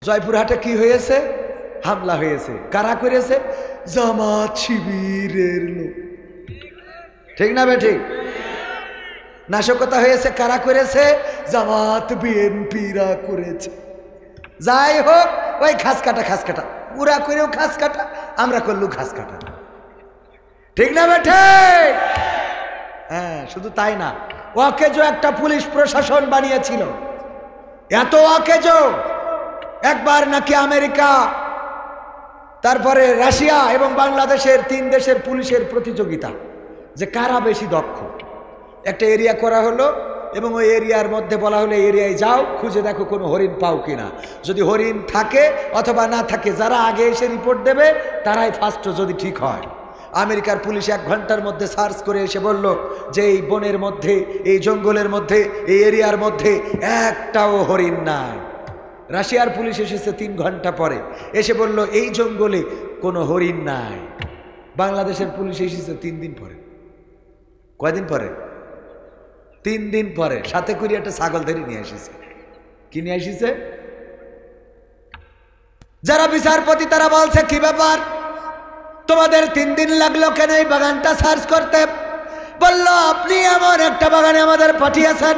জয়পুরহাটে কি হয়েছে? হামলা হয়েছে। কারা করেছে? জামাত শিবিরের লোক। ঠিক না বে ঠিক? নাশকতা হয়েছে কারা করেছে? জামাত বিএনপিরা করেছে। যাই হোক, ওই খাস কাটা পুরা করেও খাস কাটা, আমরা করলু খাস কাটা। ঠিক না বে ঠিক? হ্যাঁ, শুধু তাই না, অকেজো একটা পুলিশ প্রশাসন বানিয়েছিল। এত অকেজো, একবার নাকি আমেরিকা, তারপরে রাশিয়া এবং বাংলাদেশের 3 দেশের পুলিশের প্রতিযোগিতা যে কারা বেশি দক্ষ। একটা এরিয়া করা হলো এবং ওই এরিয়ার মধ্যে বলা হলো এরিয়ায় যাও, খুঁজে দেখো কোনো হরিণ পাও কিনা। যদি হরিণ থাকে অথবা না থাকে, যারা আগে এসে রিপোর্ট দেবে তারাই ফার্স্ট, যদি ঠিক হয়। আমেরিকার পুলিশ 1 ঘন্টার মধ্যে সার্চ করে এসে বলল যে এই বনের মধ্যে, এই জঙ্গলের মধ্যে, এই এরিয়ার মধ্যে একটাও হরিণ নাই। রাশিয়ার পুলিশ এসেছে 3 ঘন্টা পরে, এসে বলল এই জঙ্গলে কোনো হরিণ নাই। বাংলাদেশের পুলিশ এসেছে 3 দিন পরে। কয়দিন পরে? 3 দিন পরে। সাথে করে একটা ছাগল ধরে নিয়ে এসেছে। কি নিয়ে এসেছে? যারা বিচারপতি তারা বলছে কি ব্যাপার, তোমাদের 3 দিন লাগলো কেন এই বাগানটা সার্চ করতে? বলল আপনি এমন একটা বাগানে আমাদের পাঠিয়েছেন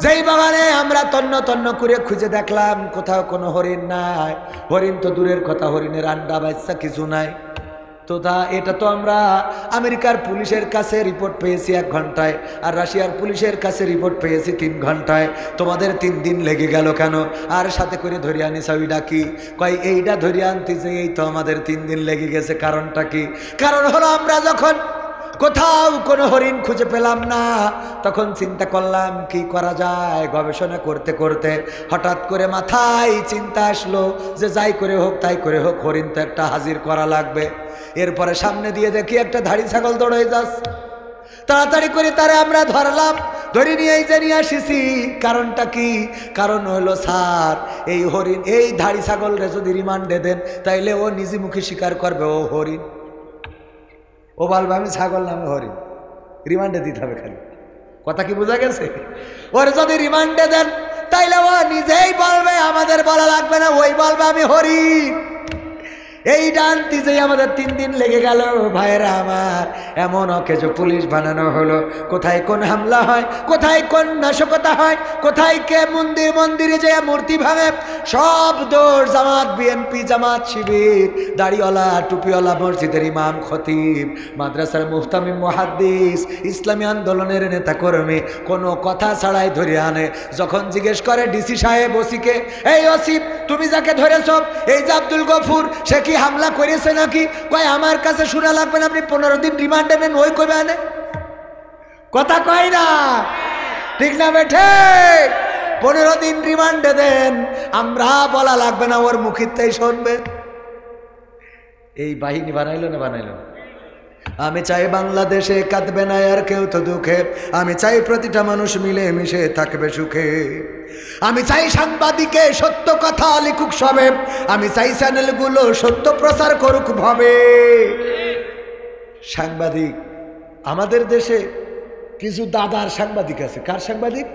যেই বাগানে আমরা তন্ন করে খুঁজে দেখলাম কোথাও কোনো হরিণ নাই। হরিণ তো দূরের কথা, হরিণের আন্ডা বাচ্চা কিছু নাই। তো এটা তো আমরা আমেরিকার পুলিশের কাছে রিপোর্ট পেয়েছি 1 ঘন্টায়, আর রাশিয়ার পুলিশের কাছে রিপোর্ট পেয়েছি 3 ঘন্টায়। তোমাদের 3 দিন লেগে গেল কেন? আর সাথে করে ধরে আনিস ওইটা কি? কয় এইটা ধরে আনতে যে এই তো আমাদের 3 দিন লেগে গেছে। কারণটা কি? কারণ হলো আমরা যখন কোথাও কোনো হরিণ খুঁজে পেলাম না, তখন চিন্তা করলাম কি করা যায়। গবেষণা করতে করতে হঠাৎ করে মাথায় চিন্তা আসলো যে যাই করে হোক তাই করে হোক, হরিণ তো একটা হাজির করা লাগবে। এরপরে সামনে দিয়ে দেখি একটা ধাড়ি ছাগল দৌড়ে যাচ্ছে। তাড়াতাড়ি করে তারা আমরা ধরলাম, ধরে নিয়ে নিয়ে আসিছি। কারণটা কি? কারণ হলো স্যার, এই হরিণ, এই ধাড়ি ছাগলরে যদি রিমান্ডে দেন তাইলে ও নিজে মুখে স্বীকার করবে ও হরিণ। ও বলবে আমি ছাগল নামে হরিণ। রিমান্ডে দিতে হবে খালি। কথা কি বোঝা গেছে? ওর যদি রিমান্ডে দেন তাইলে ও নিজেই বলবে, আমাদের বলা লাগবে না, ওই বলবে আমি হরিণ। এই ডানতি যে আমাদের 3 দিন লেগে গেল। ভাইরা আমার, এমন অকেজো পুলিশ বানানো হলো। কোথায় কোন হামলা হয়, কোথায় কোন নাশকতা হয়, কোথায় কে মন্দিরে যে মূর্তি ভাঙে, সব দোষ জামাত বিএনপি, জামাত শিবির, দাড়িওয়ালা টুপিওয়ালা মসজিদের ইমাম খতিব, মাদ্রাসার মুহতামিম মুহাদ্দিস, ইসলামী আন্দোলনের নেতাকর্মী কোনো কথা ছাড়াই ধরে আনে। যখন জিজ্ঞেস করে ডিসি সাহেব ওসিকে, এই ওসি তুমি যাকে ধরেছ এই যে আব্দুল গফুর, সে কি হামলা করেছে নাকি? কয় আমার কাছে শোনা লাগবে না, আপনি 15 দিন রিমান্ডে নেন। ওই কবে আনে? কথা কয় না, ঠিক না বেঠে? 15 দিন রিমান্ডে দেন, আমরা বলা লাগবে না, ওর মুখিতেই শুনবে। এই বাহিনী বানাইলো না? আমি চাই বাংলাদেশে কাঁদবে না আর কেউ তো দুঃখে। আমি চাই প্রতিটা মানুষ মিলে মিশে থাকবে সুখে। আমি চাই সাংবাদিকে সত্য কথা লিখুক সবে। আমি চাই চ্যানেলগুলো সত্য প্রচার করুক ভাবে। সাংবাদিক আমাদের দেশে কিছু দাদার সাংবাদিক আছে। কার সাংবাদিক?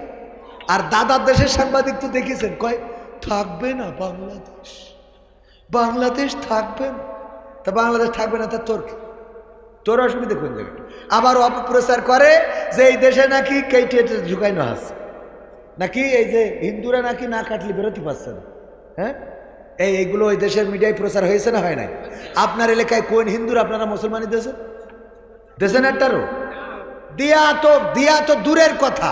আর দাদার দেশের সাংবাদিক তো দেখেছেন, কয় থাকবে না বাংলাদেশ থাকবে না। তা বাংলাদেশ থাকবে না, তা তোর অসুবিধা কোন জায়গায়? আবার অপপ্রচার করে যে এই দেশে নাকি কেটে ঝুঁকাইনো আছে, নাকি এই যে হিন্দুরা নাকি না কাটলে বেরোতে পারছে না। হ্যাঁ, এইগুলো ওই দেশের মিডিয়ায় প্রচার হয়েছে না হয় নাই? আপনার এলাকায় কোন হিন্দুরা আপনারা মুসলমানি দেশেন একটারও দিয়া তো দূরের কথা।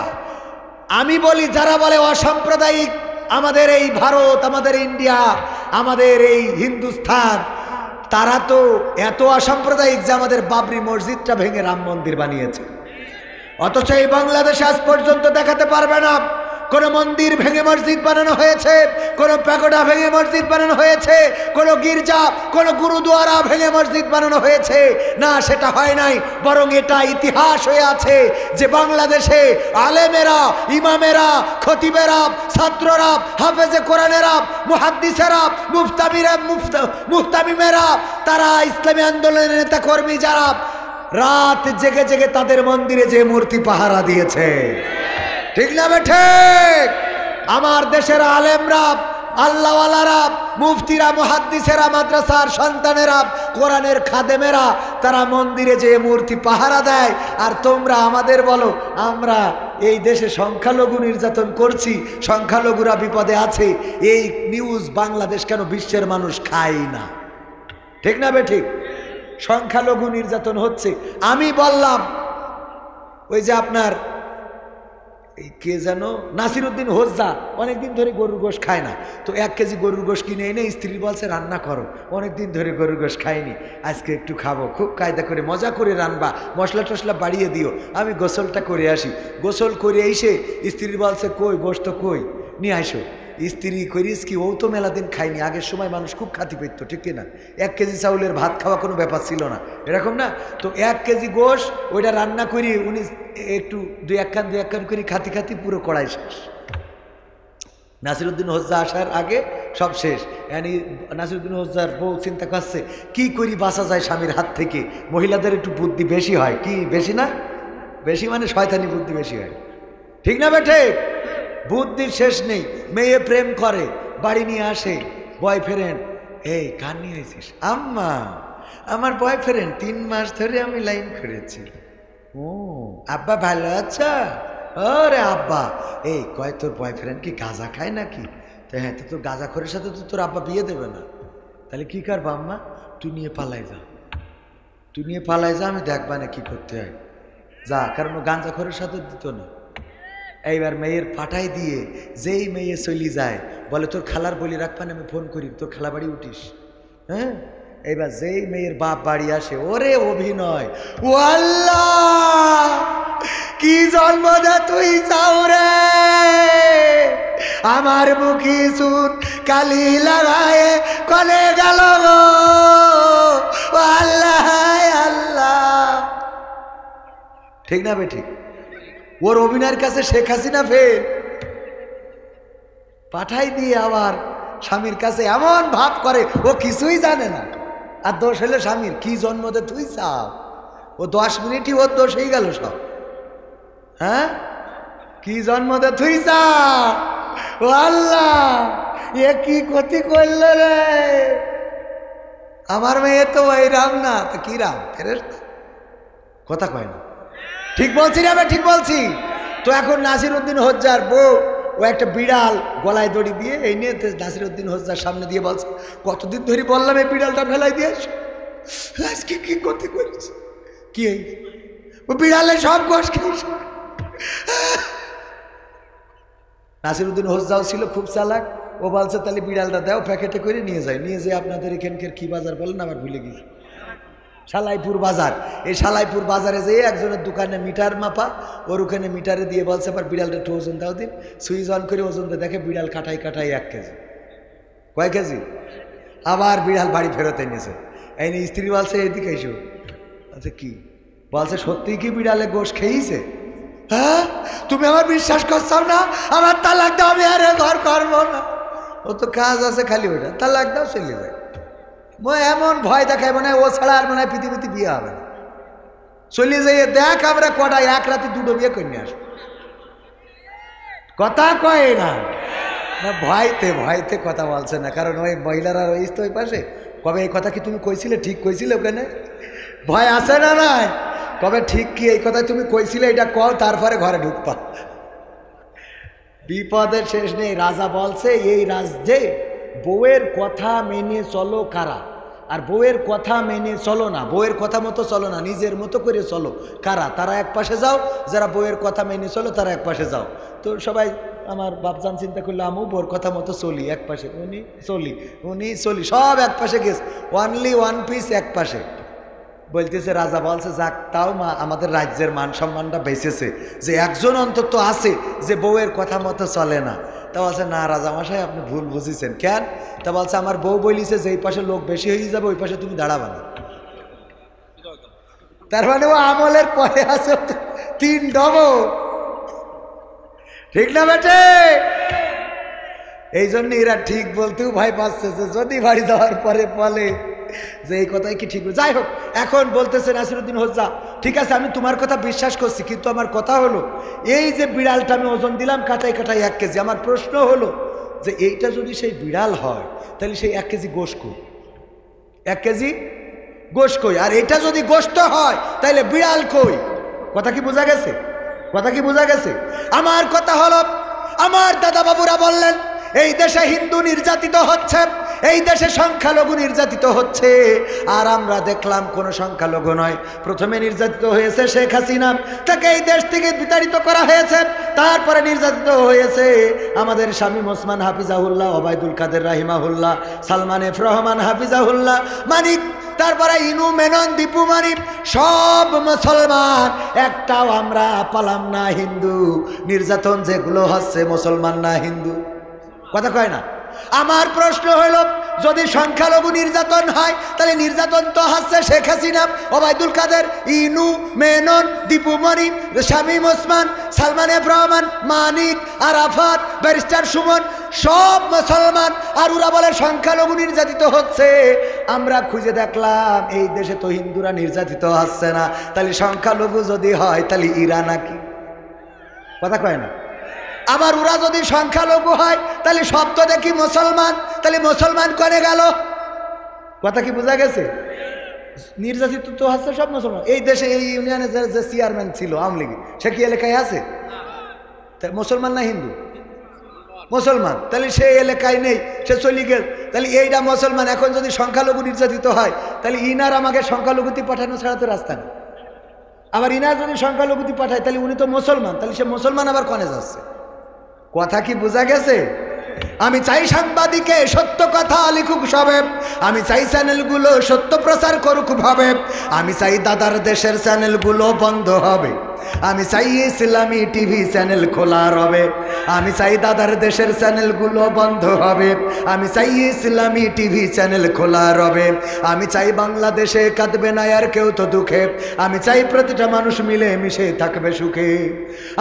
আমি বলি যারা বলে অসাম্প্রদায়িক, আমাদের এই ভারত, আমাদের ইন্ডিয়া, আমাদের এই হিন্দুস্থান, তারা তো এত অসাম্প্রদায়িক যে আমাদের বাবরি মসজিদটা ভেঙে রাম মন্দির বানিয়েছে। অথচ এই বাংলাদেশে আজ পর্যন্ত দেখাতে পারবে না কোন মন্দির ভেঙে মসজিদ বানানো হয়েছে, কোন প্যাগোডা ভেঙে মসজিদ বানানো হয়েছে, কোন গির্জা, কোন গুরুদুয়ারা ভেঙে মসজিদ বানানো হয়েছে। না, সেটা হয় নাই। বরং এটা ইতিহাস হয়ে আছে যে বাংলাদেশে আলেমেরা, ইমামেরা, খতিবেরা, ছাত্ররা, হাফেজে কোরআনেরা, মুহাদ্দিসেরা, মুফতামিমেরা, তারা ইসলামী আন্দোলনের নেতা কর্মী যারা রাত জেগে জেগে তাদের মন্দিরে যে মূর্তি পাহারা দিয়েছে। ঠিক না বেঠে? আমার দেশের আলেমরা, আল্লাহওয়ালারা, মুফতিরা, মুহাদ্দিসেরা, মাদ্রাসার সন্তানেরা, কোরআনের খাদেমেরা তারা মন্দিরে যে মূর্তি পাহারা দেয়, আর তোমরা আমাদের বলো আমরা এই দেশে সংখ্যালঘু নির্যাতন করছি, সংখ্যালঘুরা বিপদে আছে। এই নিউজ বাংলাদেশ কেন বিশ্বের মানুষ খায় না? ঠিক না বে ঠিক? সংখ্যালঘু নির্যাতন হচ্ছে। আমি বললাম ওই যে আপনার এই কে যেন নাসিরউদ্দিন হোজ্জা অনেকদিন ধরে গরুর গোশ খায় না, তো 1 কেজি গরুর গোশ কিনে এনে স্ত্রী বলছে রান্না করো, অনেকদিন ধরে গরুর গোশ খাইনি, আজকে একটু খাবো, খুব কায়দা করে মজা করে রান্না, মশলা টশলা বাড়িয়ে দিও, আমি গোসলটা করে আসি। গোসল করে এসে স্ত্রী বলছে কই গোশ তো কই, নিয়ে আসো। স্ত্রী করিস কি, ও তো মেলা দিন খাইনি। আগের সময় মানুষ খুব খাতি পেত, ঠিক কিনা? 1 কেজি চাউলের ভাত খাওয়া কোনো ব্যাপার ছিল না, এরকম না? তো 1 কেজি গোশ ওইটা রান্না করি, উনি একটু 2-1 কান করে খাতি খাতি পুরো কড়াই শেষ। নাসিরউদ্দিন হোজ্জা আসার আগে সব শেষ। yani নাসিরউদ্দিন হোজ্জার বউ চিন্তা করছে কি করি বাঁচা যায় স্বামীর হাত থেকে। মহিলাদের একটু বুদ্ধি বেশি হয়, কি বেশি না? বেশি মানে শয়তানি বুদ্ধি বেশি হয়, ঠিক না বেঠে? বুদ্ধির শেষ নেই। মেয়ে প্রেম করে, বাড়ি নিয়ে আসে বয়ফ্রেন্ড, এই কান নিয়ে আইছিস? আম্মা আমার বয়ফ্রেন্ড 3 মাস ধরে আমি লাইন করেছি। ও আব্বা ভালো আছো? ওরে আব্বা, এই কয় তোর বয়ফ্রেন্ড কি গাঁজা খায় নাকি? তো হ্যাঁ, তো তোর গাঁজাখোরের সাথে তো তোর আব্বা বিয়ে দেবে না। তাহলে কি করবা আম্মা? তুই নিয়ে পালাই যা, তুই নিয়ে পালাই যা, আমি দেখবা না কি করতে হয়, যা। কারণ ও গাঁজাখোরের সাথে দিত না। এইবার মেয়ের পাঠাই দিয়ে যেই মেয়ে চলি যায়, বলে তোর খালার বলি রাখবান, আমি ফোন করি, তোর খালা বাড়ি উঠিস। হ্যাঁ, এইবার যেই মেয়ের বাপ বাড়ি আসে, ওরে অভিনয়, ও আল্লাহ কি জন্ম দে তুই চাও রে, আমার মুখি সুন কালি লাগায় কলে গেল গো, ও আল্লাহ আল্লাহ। ঠিক না বে ঠিক? ওর অভিনয়ের কাছে শেখ হাসিনা ফেল। পাঠাই দিয়ে আবার স্বামীর কাছে এমন ভাব করে ও কিছুই জানে না। আর দোষ হলে স্বামীর, কি জন্ম দে তুই চাও। ও 10 মিনিটই ওর দোষ হয়ে গেল সব। হ্যাঁ, কি জন্ম দে তুই চাও, ও আল্লাহ এ কি ক্ষতি করল রে, আমার মেয়ে তো ওই রাম না, তো কি রাম? ফেরেশতা? কথা কয় না। ঠিক বলছি না? ঠিক বলছি তো। এখন নাসিরউদ্দিন হোজ্জার বউ ও একটা বিড়াল গলায় দড়ি দিয়ে এই নিয়ে নাসিরউদ্দিন হোজ্জার সামনে দিয়ে বলছে, কতদিন ধরে বললাম এই বিড়ালটা ফেলাই দিয়েছ, আজকে কি করতে করেছে? কি ও বিড়ালে সব গোশ খেয়েছে। নাসিরউদ্দিন হোজ্জাও ছিল খুব চালাক, ও বলছে তাহলে বিড়ালটা দাও, প্যাকেটে করে নিয়ে যায়। নিয়ে যেয়ে আপনাদের এখানকার কি বাজার বলেন আবার ভুলে গেছি, সালাইপুর বাজার। এই সালাইপুর বাজারে যেয়ে একজনের দোকানে মিটার মাপা, ওর ওখানে মিটারে দিয়ে বলছে আবার বিড়ালটা একটু ওজন দাও দিন। সুইচ অন করে ওজন দিয়ে দেখে বিড়াল কাটাই 1 কেজি। কয় কেজি? আবার বিড়াল বাড়ি ফেরত এনেছে। এই নিয়ে স্ত্রী বলছে এদিকে এসো। আচ্ছা কি বলছে, সত্যি কি বিড়ালে গোশ খেয়েছে? হ্যাঁ, তুমি আমার বিশ্বাস করছো না? আমার তালাক দাও, আমি আরে ঘর করবো না। ও তো কাজ আছে খালি ওইটা, তালাক দাও, চলে যায়। এমন ভয় দেখায় মনে হয় ও ছাড়া আর মনে হয় পৃথিবীতে বিয়ে হবে না। চলে যাইয়ে দেখ আমরা কটা 1 রাতে 2টো বিয়ে করে নিয়ে আসবো। কথা কয় না, ভয়তে ভয়তে কথা বলছে না। কারণ ওই মহিলারা রয়েছে তো ওই পাশে, কবে এই কথা কি তুমি কইছিলে, ঠিক কইছিলে ওখানে? ভয় আছে না নাই? কবে ঠিক কি এই কথা তুমি কইছিলে, এটা কও, তারপরে ঘরে ঢুকবা। বিপদের শেষ নেই। রাজা বলছে এই রাজ্যে বউয়ের কথা মেনে চলো কারা, আর বউয়ের কথা মেনে চলো না, বউয়ের কথা মতো চলো না, নিজের মতো করে চলো কারা, তারা এক পাশে যাও। যারা বউয়ের কথা মেনে চলো তারা এক পাশে যাও। তো সবাই আমার বাপজান চিন্তা করলো আমু বউর কথা মতো চলি, এক পাশে উনি চলি, উনি চলি, সব এক পাশে গেছে, অনলি 1 পিস এক পাশে। বলতেছে রাজা বলছে যাক, তাও মা আমাদের রাজ্যের মান সম্মানটা বেঁচেছে যে একজন অন্তত আছে যে বউয়ের কথা মতো চলে না। তা বলছে না রাজামশাই আপনি ভুল বুঝেছেন। কেন? তা বলছে আমার বউ বলিছে যে এই পাশে লোক বেশি হয়ে যাবে ওই পাশে তুমি দাঁড়াবা না। তার মানে ও আমলের পরে আছে 3 ডবল। ঠিক না বেটে? এই জন্য এরা ঠিক বলতেও ভয় পাচ্ছে যে যদি বাড়ি যাওয়ার পরে বলে যে এই কথাই কি ঠিক। যাই হোক, এখন বলতেছে নাসিরউদ্দিন হোজ্জা ঠিক আছে আমি তোমার কথা বিশ্বাস করছি, কিন্তু আমার কথা হলো এই যে বিড়ালটা আমি ওজন দিলাম কাটাই 1 কেজি, আমার প্রশ্ন হলো যে এইটা যদি সেই বিড়াল হয় তাহলে সেই 1 কেজি গোশ কই, 1 কেজি গোশ কই, আর এটা যদি গোশত হয় তাহলে বিড়াল কই। কথা কি বোঝা গেছে? কথা কি বোঝা গেছে? আমার কথা হলো, আমার দাদা বাবুরা বললেন এই দেশে হিন্দু নির্যাতিত হচ্ছে, এই দেশে সংখ্যালঘু নির্যাতিত হচ্ছে, আর আমরা দেখলাম কোনো সংখ্যালঘু নয়, প্রথমে নির্যাতিত হয়েছে শেখ হাসিনা, তাকে এই দেশ থেকে বিতাড়িত করা হয়েছে, তারপরে নির্যাতিত হয়েছে আমাদের শামীম ওসমান হাফিজাহুল্লাহ, ওবায়দুল কাদের রাহিমাহুল্লাহ, সালমান এফ রহমান হাফিজাহুল্লাহ, মানিক, তারপরে ইনু মেনন, দীপু মানিক, সব মুসলমান, একটাও আমরা পালাম না হিন্দু। নির্যাতন যেগুলো হচ্ছে মুসলমান না হিন্দু, কথা কয় না। আমার প্রশ্ন হইল, যদি সংখ্যালঘু নির্যাতন হয় তাহলে নির্যাতন তো হচ্ছে শেখ হাসিনা, ওবায়দুল কাদের, ইনু মেনন, দীপু মনিক, শামীম ওসমান, সালমান এফ রহমান, মানিক, আরাফাত, ব্যারিস্টার সুমন, সব মুসলমান, আর ওরা বলে সংখ্যালঘু নির্যাতিত হচ্ছে। আমরা খুঁজে দেখলাম এই দেশে তো হিন্দুরা নির্যাতিত হচ্ছে না, তাহলে সংখ্যালঘু যদি হয় তাহলে ইরা নাকি? কথা কয় না। আবার ওরা যদি সংখ্যালঘু হয় তাহলে সব তো দেখি মুসলমান, তাহলে মুসলমান করে গেল। কথা কি বোঝা গেছে? নির্যাতিত তো হচ্ছে সব মুসলমান। এই দেশে এই ইউনিয়নের যে চেয়ারম্যান ছিল আওয়ামী লীগ, সে কি এলাকায় আছে? মুসলমান না হিন্দু? মুসলমান। তাহলে সে এলাকায় নেই, সে চলে গেল, তাহলে এইটা মুসলমান। এখন যদি সংখ্যালঘু নির্যাতিত হয় তাহলে ইনার আমাকে সংখ্যালঘুতি পাঠানো ছাড়া তো রাস্তা নেই। আবার ইনার যদি সংখ্যালঘুতি পাঠায় তাহলে উনি তো মুসলমান, তাহলে সে মুসলমান আবার কনে যাচ্ছে? কথা কি বোঝা গেছে? আমি চাই সাংবাদিকে সত্য কথা লিখুক সবে, আমি চাই চ্যানেলগুলো সত্য প্রচার করুক ভাবে, আমি চাই দাদার দেশের চ্যানেলগুলো বন্ধ হবে, আমি চাই ইসলামী টিভি চ্যানেল খোলা রবে, আমি চাই দাদার দেশের চ্যানেলগুলো বন্ধ হবে, আমি চাই ইসলামী টিভি চ্যানেল খোলা রবে, আমি চাই বাংলাদেশে কাঁদবে না আর কেউ তো দুঃখে, আমি চাই প্রতিটা মানুষ মিলে মিশে থাকবে সুখে,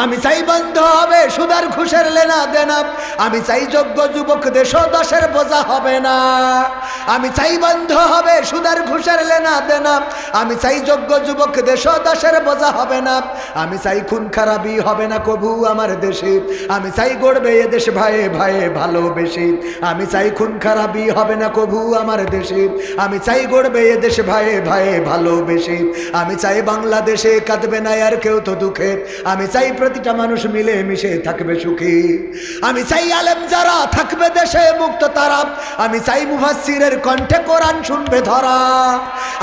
আমি চাই বন্ধ হবে সুদার ঘুষের লেনা দেনা, আমি চাই যোগ্য যুবক দেশ দশের বোঝা হবে না, আমি চাই বন্ধ হবে সুদার ঘুষের লেনা দেনা, আমি চাই যোগ্য যুবক দেশ দশের বোঝা হবে না, আমি চাই খুন খারাপি হবে না কবু আমার দেশে, আমি চাই গড়বে এ দেশ ভাইয়ে ভাইয়ে ভালোবেসে, আমি চাই খুন খারাপি হবে না কবু আমার দেশে, আমি চাই গড়বে এ দেশ ভাইয়ে ভাইয়ে ভালোবেসে, আমি চাই বাংলাদেশে কাঁদবে না আর কেউ তো দুঃখে, আমি চাই প্রতিটা মানুষ মিলে মিশে থাকবে সুখী, আমি চাই আলেম যারা থাকবে দেশে মুক্ত তারা, আমি চাই মুফাসসিরের কণ্ঠে কোরআন শুনবে ধরা,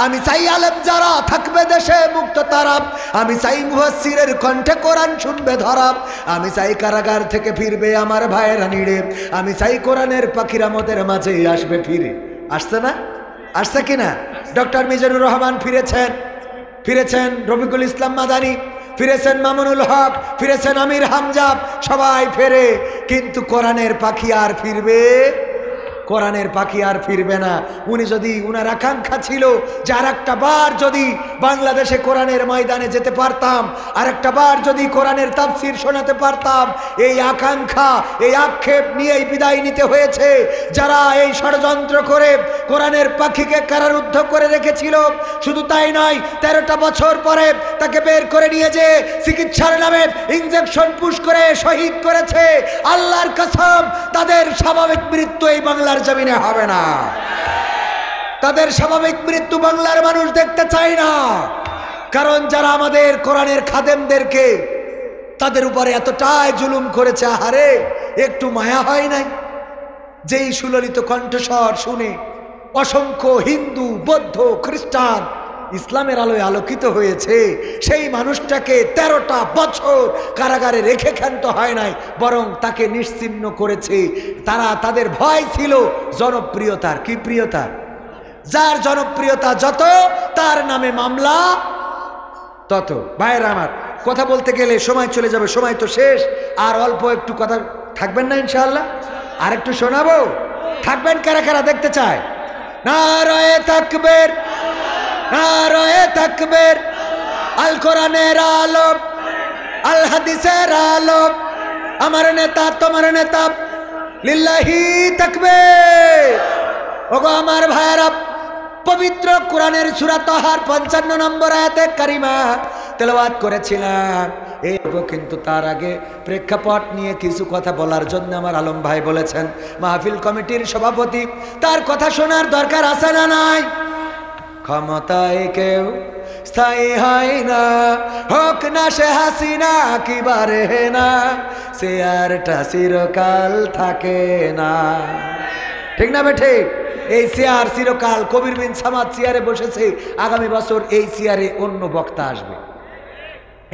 আমি চাই আলেম যারা থাকবে দেশে মুক্ত তারা, আমি চাই মুফাসসিরের কণ্ঠে কোরআন শুনবে ধরা, আমি চাই কারাগার থেকে ফিরবে আমার ভাইয়েরা নিড়ে, আমি চাই কোরআনের পাখিরা মোদের মাঝে আসবে ফিরে। আসছে না? আসছে কিনা? ডক্টর মিজানুর রহমান ফিরেছেন, ফিরেছেন রফিকুল ইসলাম মাদানী, ফিরেছেন মামুনুল হক, ফিরেছেন আমির হামজা, সবাই ফেরে, কিন্তু কোরআনের পাখি আর ফিরবে? কোরআনের পাখি আর ফিরবে না। উনি যদি, উনার আকাঙ্ক্ষা ছিল যে আর একটা বার যদি বাংলাদেশে কোরআনের ময়দানে যেতে পারতাম, আর একটা বার যদি কোরআনের তাফসীর শোনাতে পারতাম, এই আকাঙ্ক্ষা এই আক্ষেপ নিয়েই বিদায় নিতে হয়েছে। যারা এই ষড়যন্ত্র করে কোরআনের পাখিকে কারারুদ্ধ করে রেখেছিল, শুধু তাই নয়, 13টা বছর পরে তাকে বের করে নিয়ে যে চিকিৎসার নামে ইনজেকশন পুশ করে শহীদ করেছে, আল্লাহর কসম তাদের স্বাভাবিক মৃত্যু এই বাংলার জমিনে হবে না। তাদের স্বাভাবিক মৃত্যু বাংলার মানুষ দেখতে চায় না। কারণ যারা আমাদের কোরআনের খাদেমদেরকে তাদের উপরে এতটাই জুলুম করেছে, আহারে একটু মায়া হয় নাই? যেই সুললিত কণ্ঠস্বর শুনে অসংখ্য হিন্দু, বৌদ্ধ, খ্রিস্টান ইসলামের আলোয় আলোকিত হয়েছে, সেই মানুষটাকে 13টা বছর কারাগারে রেখে ক্ষান্ত হয় নাই, বরং তাকে নিশ্চিহ্ন করেছে। তাদের ভয় ছিল জনপ্রিয়তার। কি প্রিয়তা? যার জনপ্রিয়তা যত, তার নামে মামলা তত। ভাইয়েরা আমার, কথা বলতে গেলে সময় চলে যাবে, সময় তো শেষ। আর অল্প একটু কথা থাকবেন না ইনশাআল্লাহ? আর একটু শোনাবো? থাকবেন কারা কারা দেখতে চায়? নারায়ে তাকবীর, নারায়ে তাকবীর, আল কোরআনের আলো, আল হাদিসের আলো, আমার নেতা তোমার নেতা, লিল্লাহি তাকবীর। ওগো আমার ভাইয়েরা, পবিত্র কোরআনের সূরা তাহার 55 নম্বর আয়াতে কারিমা তেলাওয়াত করেছিলাম। এই কিন্তু তার আগে প্রেক্ষাপট নিয়ে কিছু কথা বলার জন্য আমার আলম ভাই বলেছেন, মাহফিল কমিটির সভাপতি, তার কথা শোনার দরকার আছে না নাই? ক্ষমতায় কেউ স্থায়ী হয় না, হোক না সে হাসিনা কি বারে না, চেয়ারটা চিরকাল থাকে না। ঠিক না বেঠে? এই চেয়ার চিরকাল, কবির বিন সামাদ চেয়ারে বসেছে, আগামী বছর এই চেয়ারে অন্য বক্তা আসবে।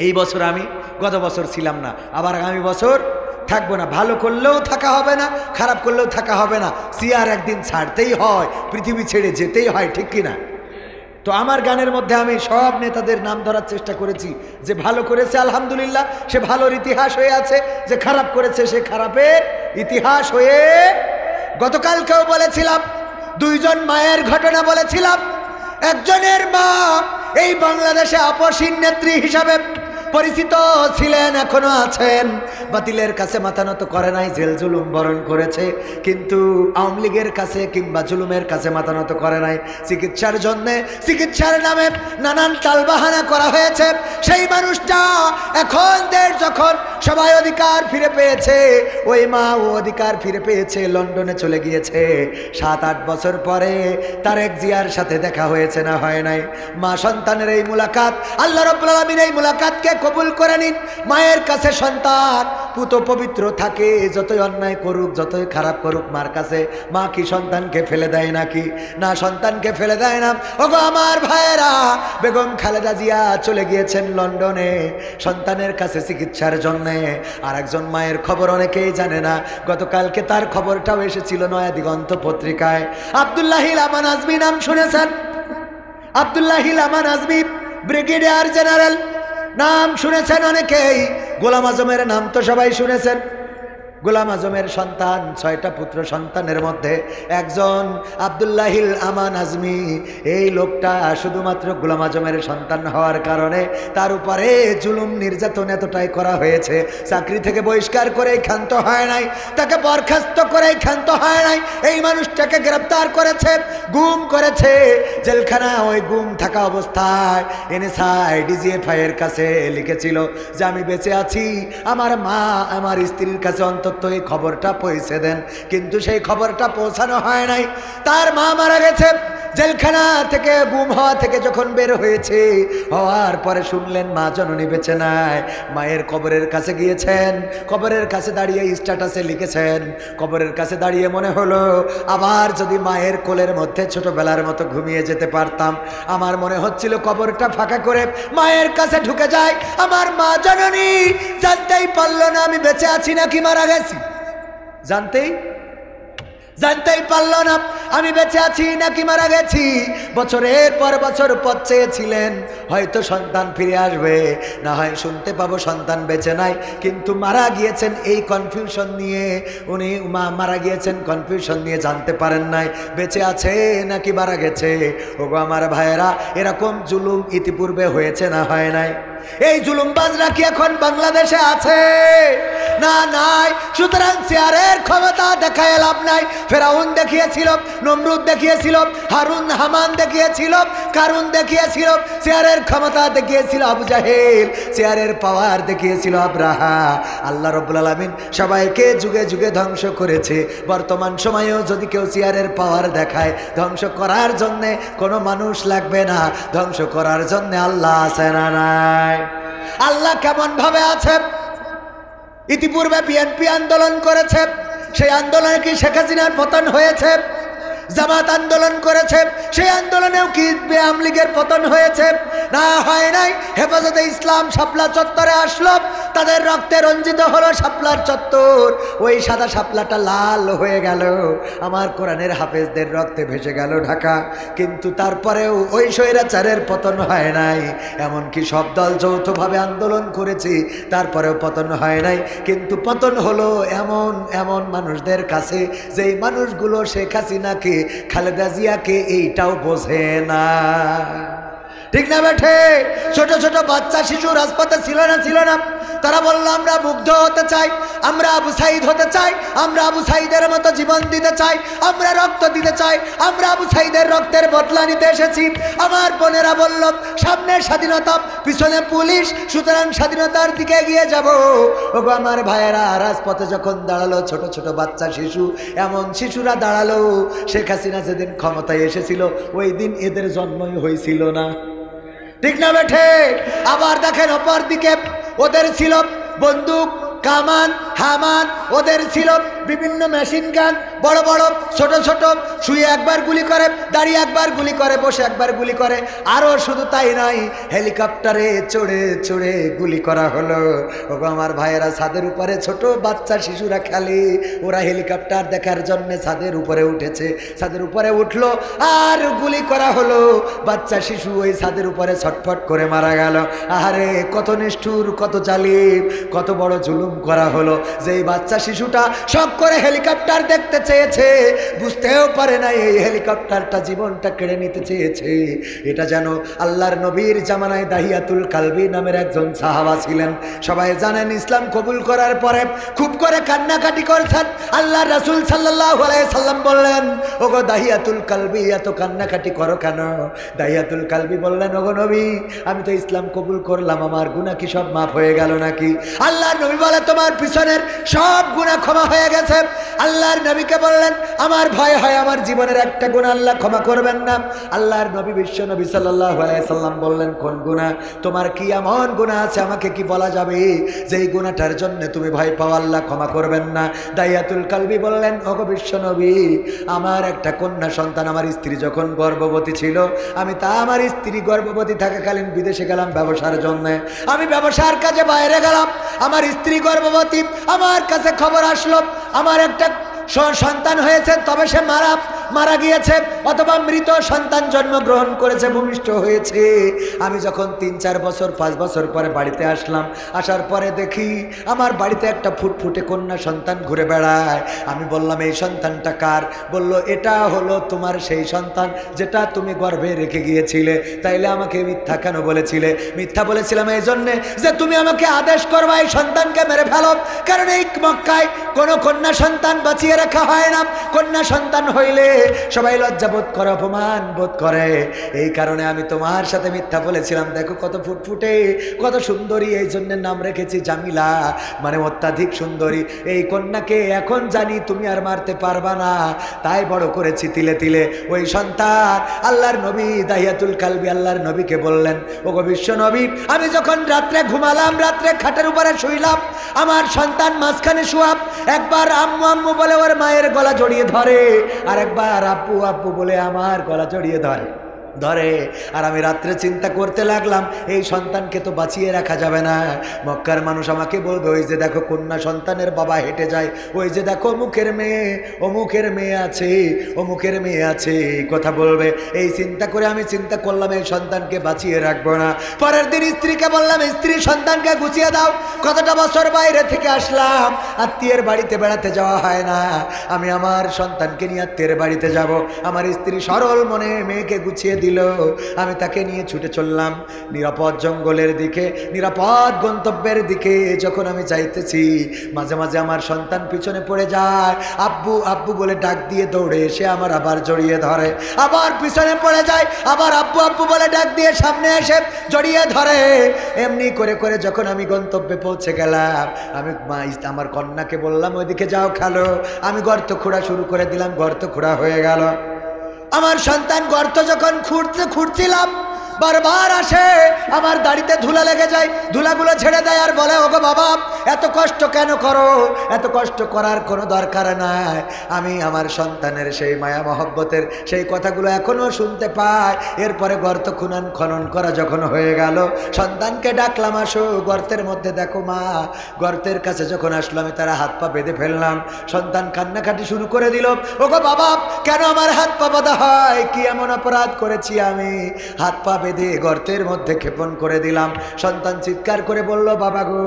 এই বছর আমি গত বছর ছিলাম না, আবার আগামী বছর থাকবো না। ভালো করলেও থাকা হবে না, খারাপ করলেও থাকা হবে না, চেয়ার একদিন ছাড়তেই হয়, পৃথিবী ছেড়ে যেতেই হয়, ঠিক কিনা? তো আমার গানের মধ্যে আমি সব নেতাদের নাম ধরার চেষ্টা করেছি, যে ভালো করেছে আলহামদুলিল্লাহ, সে ভালোর ইতিহাস হয়ে আছে, যে খারাপ করেছে সে খারাপের ইতিহাস হয়ে। গতকালকেও বলেছিলাম, দুইজন মায়ের ঘটনা বলেছিলাম। একজনের মা এই বাংলাদেশে আপসীন নেত্রী হিসাবে পরিচিত ছিলেন, এখনো আছেন, বাতিলের কাছে মাথা নত করে নাই, জেল জুলুম বরণ করেছে, কিন্তু আওয়ামী লীগের কাছে কিংবা জুলুমের কাছে মাথা নত করে নাই। চিকিৎসার জন্যে, চিকিৎসার নামে নানান টালবাহানা করা হয়েছে। সেই মানুষটা এখন দেশ যখন সবাই অধিকার ফিরে পেয়েছে, ওই মা ও অধিকার ফিরে পেয়েছে, লন্ডনে চলে গিয়েছে। 7-8 বছর পরে তারেক জিয়ার সাথে দেখা হয়েছে না হয় নাই? মা সন্তানের এই মুলাকাত, আল্লাহ রাব্বুল আলামিন এই মুলাকাতকে কবুল করে নিন। মায়ের কাছে সন্তান পুত পবিত্র থাকে, যতই অন্যায় করুক, যতই খারাপ করুক, মার কাছে মা কি সন্তানকে ফেলে দেয় নাকি? না, সন্তানকে ফেলে দেয় না। ওগো আমার ভাইয়েরা, বেগম খালেদা জিয়া চলে গিয়েছেন লন্ডনে সন্তানের কাছে চিকিৎসার জন্যে। আর একজন মায়ের খবর অনেকেই জানে না, গতকালকে তার খবরটাও এসেছিল নয়া দিগন্ত পত্রিকায়। আব্দুল্লাহিল আমান আজমি নাম শুনেছেন? আব্দুল্লাহিল আমান আজমি ব্রিগেডিয়ার জেনারেল নাম শুনেছেন অনেকেই। গোলাম আজমের নাম তো সবাই শুনেছেন। গোলাম আজমের সন্তান, 6টা পুত্র সন্তানের মধ্যে একজন আব্দুল্লাহিল আমান আজমি। এই লোকটা শুধুমাত্র গোলাম আজমের সন্তান হওয়ার কারণে তার উপরে জুলুম নির্যাতন এতটাই করা হয়েছে, চাকরি থেকে বহিষ্কার করেই ক্ষান্ত হয় নাই, তাকে বরখাস্ত করেই ক্ষান্ত হয় নাই। এই মানুষটাকে গ্রেপ্তার করেছে, গুম করেছে জেলখানা। ওই গুম থাকা অবস্থায় এনএসআই ডিজিএফআই এর কাছে লিখেছিল যে আমি বেঁচে আছি, আমার মা আমার স্ত্রীর কাছে অন্তত এই খবরটা পৌঁছে দেন, কিন্তু সেই খবরটা পৌঁছানো হয় নাই। তার মা মারা গেছে। জেলখানা থেকে গুম হওয়া থেকে যখন বের হয়েছে, হওয়ার পরে শুনলেন মা জননী বেঁচে নাই। মায়ের কবরের কাছে গিয়েছেন, কবরের কাছে দাঁড়িয়ে স্ট্যাটাসে লিখেছেন, কবরের কাছে দাঁড়িয়ে মনে হলো আবার যদি মায়ের কোলের মধ্যে ছোটবেলার মতো ঘুমিয়ে যেতে পারতাম। আমার মনে হচ্ছিল কবরটা ফাঁকা করে মায়ের কাছে ঢুকে যায়। আমার মা জননী জানতেই পারল না আমি বেঁচে আছি নাকি মারা গেছি, জানতেই পারল না আমি বেঁচে আছি নাকি মারা গেছি। বছরের পর বছর পথ চেয়েছিলেন, হয়তো সন্তান ফিরে আসবে, না হয় শুনতে পাবো সন্তান বেঁচে নাই, কিন্তু মারা গিয়েছেন এই কনফিউশন নিয়ে। উনি মারা গিয়েছেন কনফিউশন নিয়ে, জানতে পারেন নাই বেঁচে আছে নাকি মারা গেছে। ওগো আমার ভাইয়েরা, এরকম জুলুম ইতিপূর্বে হয়েছে না হয় নাই? এই জুলুমবাজরা কি এখন বাংলাদেশে আছে? না, নাই। সুতরাং চেয়ারের ক্ষমতা দেখায় লাভ নাই। ফেরাউন দেখিয়েছিল, নমরুদ দেখিয়েছিল, হারুন হামান দেখিয়েছিল, কারুন দেখিয়েছিল, চেয়ারের ক্ষমতা দেখিয়েছিল আবু জাহেল, চেয়ারের পাওয়ার দেখিয়েছিল আব্রাহা। আল্লাহ রাব্বুল আলামিন সবাইকে যুগে যুগে ধ্বংস করেছে। বর্তমান সময়েও যদি কেউ চেয়ারের পাওয়ার দেখায়, ধ্বংস করার জন্যে কোনো মানুষ লাগবে না, ধ্বংস করার জন্যে আল্লাহ আছে না নাই? আল্লাহ কেমন ভাবে আছে? ইতিপূর্বে বিএনপি আন্দোলন করেছে, সেই আন্দোলনে কি শেখ হাসিনার পতন হয়েছে? জামাত আন্দোলন করেছে, সেই আন্দোলনেও কি আওয়ামী লীগের পতন হয়েছে? না, হয় নাই। হেফাজতে ইসলাম শাপলা চত্বরে আসলো, তাদের রক্তে রঞ্জিত হলো শাপলার চত্বর, ওই সাদা শাপলাটা লাল হয়ে গেল, আমার কোরআনের হাফেজদের রক্তে ভেসে গেল ঢাকা। কিন্তু তারপরেও ওই স্বৈরাচারের পতন হয় নাই। এমনকি সব দল যৌথভাবে আন্দোলন করেছি, তারপরেও পতন হয় নাই। কিন্তু পতন হলো এমন এমন মানুষদের কাছে, যেই মানুষগুলো শেখ হাসিনাকে, খালেদা জিয়াকে এইটাও বোঝে না। ঠিক না বেঠে? ছোট ছোট বাচ্চা শিশু রাজপথে ছিল না? তারা বলল আমরা মুগ্ধ হতে চাই, আমরা আবু সাইদ হতে চাই, আমরা আবু সাইদের মতো জীবন দিতে চাই, আমরা রক্ত দিতে চাই, আমরা আবু সাইদের রক্তের বদলা নিতে এসেছি। আমার বোনেরা বলল সামনে স্বাধীনতা, পিছনে পুলিশ, সুতরাং স্বাধীনতার দিকে এগিয়ে যাব। ওগো আমার ভাইয়েরা, রাজপথে যখন দাঁড়ালো ছোট ছোট বাচ্চা শিশু, এমন শিশুরা দাঁড়ালো, শেখ হাসিনা যেদিন ক্ষমতায় এসেছিল ওই দিন এদের জন্মই হয়েছিল না, ঠিক না বেঠে? আবার দেখেন অপর দিকে ওদের ছিল বন্দুক, কামান, হামান, ওদের ছিল বিভিন্ন মেশিন গান, বড় বড়, ছোট ছোট, শুয়ে একবার গুলি করে, দাঁড়িয়ে একবার গুলি করে, বসে একবার গুলি করে। আরও শুধু তাই নয়, হেলিকপ্টারে চড়ে চড়ে গুলি করা হলো। ওগো আমার ভাইয়েরা, ছাদের উপরে ছোট বাচ্চা শিশুরা খেলে, ওরা হেলিকপ্টার দেখার জন্য ছাদের উপরে উঠেছে, ছাদের উপরে উঠলো আর গুলি করা হলো। বাচ্চা শিশু ওই ছাদের উপরে ছটফট করে মারা গেল। আরে কত নিষ্ঠুর, কত জালিম, কত বড় জুলুম করা হলো। যেই বাচ্চা শিশুটা শখ করে হেলিকপ্টার দেখতে চেয়েছে, বুঝতেও পারে না এই হেলিকপ্টারটা জীবনটা কেড়ে নিতে চেয়েছে। এটা যেন আল্লাহর নবীর জামানায় দাহিয়াতুল কালবি নামের একজন সাহাবা ছিলেন। সবাই জানেন ইসলাম কবুল করার পরে খুব করে কান্নাকাটি করছেন। আল্লাহ রাসূল সাল্লাল্লাহু আলাইহি সাল্লাম বললেন, ওগো দাহিয়াতুল কালবি, এত কান্নাকাটি করো কেন? দাহিয়াতুল কালবি বললেন, ওগো নবী, আমি তো ইসলাম কবুল করলাম, আমার গুনাহ কি সব মাফ হয়ে গেল নাকি? আল্লাহর নবী বলে, তোমার পিছনের সব গুনাহ ক্ষমা হয়ে গেছে। আল্লাহর নবীকে বললেন, আমার ভয় হয় আমার জীবনের একটা গুনাহ আল্লাহ ক্ষমা করবেন না। আল্লাহর নবী বিশ্ব নবী সাল্লাল্লাহু আলাইহি সাল্লাম বললেন, কোন গুনাহ? তোমার কি এমন গুনাহ আছে আমাকে কি বলা যাবে যেই গুনাহটার জন্য তুমি ভয় পাও আল্লাহ ক্ষমা করবেন না? দাহিয়াতুল কালবি বললেন, ওগো বিশ্ব নবী, আমার একটা কন্যা সন্তান, আমার স্ত্রী যখন গর্ভবতী ছিল, আমি আমার স্ত্রী গর্ভবতী থাকাকালীন বিদেশে গেলাম ব্যবসার জন্য। আমি ব্যবসার কাজে বাইরে গেলাম, আমার স্ত্রী গর্ভবতী, আমার কাছে খবর আসলো আমার একটা সন্তান হয়েছে, তবে সে মারা গিয়েছে, অথবা মৃত সন্তান জন্মগ্রহণ করেছে, ভূমিষ্ঠ হয়েছে। আমি যখন 3-4 বছর 5 বছর পরে বাড়িতে আসলাম, আসার পরে দেখি আমার বাড়িতে একটা ফুটফুটে কন্যা সন্তান ঘুরে বেড়ায়। আমি বললাম, এই সন্তানটা কার? বলল, এটা হলো তোমার সেই সন্তান যেটা তুমি গর্ভে রেখে গিয়েছিলে। তাইলে আমাকে মিথ্যা কেন বলেছিলে? মিথ্যা বলেছিলাম এই জন্যে যে তুমি আমাকে আদেশ করবা এই সন্তানকে মেরে ফেলো, কারণ এই মক্কায় কোনো কন্যা সন্তান বাঁচিয়ে রাখা হয় না। কন্যা সন্তান হইলে সবাই লজ্জা বোধ করে, অপমান বোধ করে। এই কারণে আমি তোমার সাথে মিথ্যা বলেছিলাম। দেখো কত ফুটফুটে, কত সুন্দরী, এই জন্য নাম রেখেছি জামিলা, মানে অত্যাধিক সুন্দরী। এই কন্যাকে এখন জানি তুমি আর মারতে পারবা না, তাই বড় করেছি তিলে তিলে। ওই সন্তান আল্লাহর নবী দাহিয়াতুল কালবি আল্লাহর নবীকে বললেন, ওগো বিশ্ব নবী, আমি যখন রাত্রে ঘুমালাম, রাত্রে খাটের উপরে শুইলাম, আমার সন্তান মাঝখানে শুয়াব, একবার আম্মু আম্মু বলে ওর মায়ের গলা জড়িয়ে ধরে, আর একবার আব্বু আব্বু বলে আমার গলা জড়িয়ে ধরে। আর আমি রাত্রে চিন্তা করতে লাগলাম, এই সন্তানকে তো বাঁচিয়ে রাখা যাবে না। মক্কার মানুষ আমাকে বলবে, ওই যে দেখো কন্যা সন্তানের বাবা হেঁটে যায়, ওই যে দেখো অমুকের মেয়ে, অমুকের মেয়ে আছে, অমুকের মেয়ে আছে, এই কথা বলবে। এই চিন্তা করে আমি চিন্তা করলাম এই সন্তানকে বাঁচিয়ে রাখবো না। পরের দিন স্ত্রীকে বললাম, স্ত্রী সন্তানকে গুছিয়ে দাও। কতটা বছর বাইরে থেকে আসলাম, আত্মীয়ের বাড়িতে বেড়াতে যাওয়া হয় না, আমি আমার সন্তানকে নিয়ে আত্মীয়ের বাড়িতে যাব। আমার স্ত্রী সরল মনে মেয়েকে গুছিয়ে দিল, আমি তাকে নিয়ে ছুটে চললাম নিরাপদ জঙ্গলের দিকে, নিরাপদ গন্তব্যের দিকে। যখন আমি যাইতেছি, মাঝে মাঝে আমার সন্তান পিছনে পড়ে যায়, আব্বু আব্বু বলে ডাক দিয়ে দৌড়ে এসে আমার আবার জড়িয়ে ধরে, আবার পিছনে পড়ে যায়, আবার আব্বু আব্বু বলে ডাক দিয়ে সামনে এসে জড়িয়ে ধরে। এমনি করে করে যখন আমি গন্তব্যে পৌঁছে গেলাম, আমি আমার কন্যাকে বললাম, ওইদিকে যাও খেলো। আমি গর্ত খোঁড়া শুরু করে দিলাম, গর্ত খোঁড়া হয়ে গেল। আমার সন্তান গর্ত যখন খুঁড়ছিলাম, বারবার আসে, আমার দাড়িতে ধুলা লেগে যায়, ধুলাগুলো ছেড়ে দেয় আর বলে, ওগো বাবা, এত কষ্ট কেন করো? এত কষ্ট করার কোনো দরকার নাই। আমি আমার সন্তানের সেই মায়া মহব্বতের সেই কথাগুলো এখনো শুনতে পাই। এরপরে গর্ত খনন করা যখন হয়ে গেল, সন্তানকে ডাকলাম, আসো গর্তের মধ্যে দেখো মা। গর্তের কাছে যখন আসলো, আমি তারা হাত পা বেঁধে ফেললাম। সন্তান কান্নাকাটি শুরু করে দিল, ওগো বাবা, কেন আমার হাত পা বাঁধা হয়? কি এমন অপরাধ করেছি আমি? হাত পা বেঁধে গর্তের মধ্যে ক্ষেপণ করে দিলাম। সন্তান চিৎকার করে বলল, বাবা গো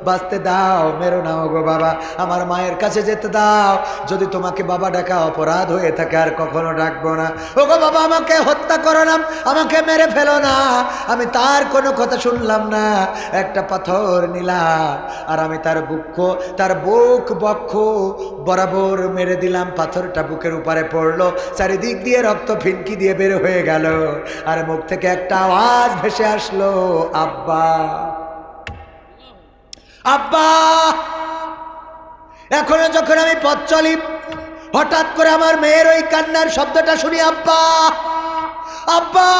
বাঁচতে দাও, মেরো না গো বাবা, আমার মায়ের কাছে যেতে দাও, যদি তোমাকে বাবা ডাকা অপরাধ হয়ে থাকে আর কখনো ডাকবো না। ও গো বাবা, আমাকে হত্যা করো না, আমাকে মেরে ফেলো না। আমি তার কোনো কথা শুনলাম না, একটা পাথর নিলাম আর আমি তার বুক বক্ষ বরাবর মেরে দিলাম। পাথরটা বুকের উপরে পড়লো, চারিদিক দিয়ে রক্ত ফিনকি দিয়ে বের হয়ে গেল, আর মুখ থেকে একটা আওয়াজ ভেসে আসলো, আব্বা আব্বা। এখনো যখন আমি পথ চলি, হঠাৎ করে আমার মেয়ের ওই কান্নার শব্দটা শুনি, আব্বা আব্বা।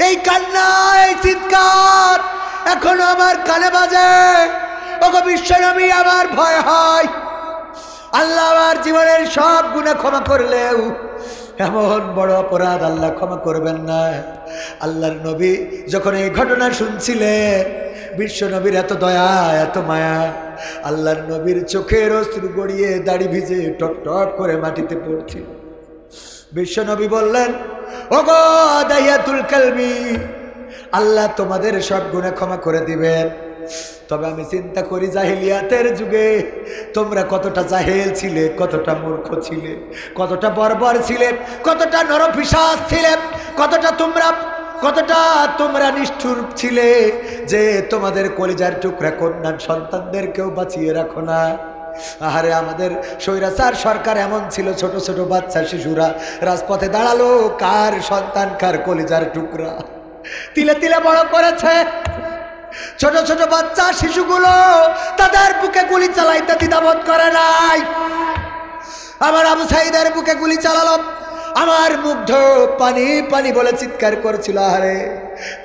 এই কান্না, এই চিৎকার এখনো আমার কানে বাজে। ওগো বিশ্বনবী, আমার ভয় হয় আল্লাহ আমার জীবনের সব গুনাহ ক্ষমা করলেও এমন বড় অপরাধ আল্লাহ ক্ষমা করবেন না। আল্লাহর নবী যখন এই ঘটনা শুনছিলেন, বিশ্বনবীর এত দয়া এত মায়া, আল্লাহর নবীর চোখের অশ্রু গড়িয়ে দাড়ি ভিজে টপ টপ করে মাটিতে পড়ছিল। বিশ্বনবী বললেন, ওগো দাইয়াতুল কলবি, আল্লাহ তোমাদের সব গুনাহ ক্ষমা করে দিবেন। তবে আমি চিন্তা করি, জাহেলিয়াতের যুগে তোমরা কতটা জাহেল ছিলে, কতটা মূর্খ ছিলে, কতটা বর্বর ছিলে, কতটা নরপিশাচ ছিলে, কতটা তোমরা নিষ্ঠুর ছিলে যে তোমাদের কলিজার টুকরা কন্যা সন্তানদেরকেও বাঁচিয়ে রাখো না। আহারে, আমাদের স্বৈরাচার সরকার এমন ছিল, ছোট ছোট বাচ্চা শিশুরা রাজপথে দাঁড়ালো, কার সন্তান কার কলিজার টুকরা তিলে তিলে বড় করেছে। ছোট ছোট বাচ্চা শিশুগুলো তাদের বুকে গুলি চালাইতে দ্বিধাবোধ করে নাই। আমার আবু সাইদের বুকে গুলি চালালো, আমার মুগ্ধ পানি পানি বলে চিৎকার করছিল। আরে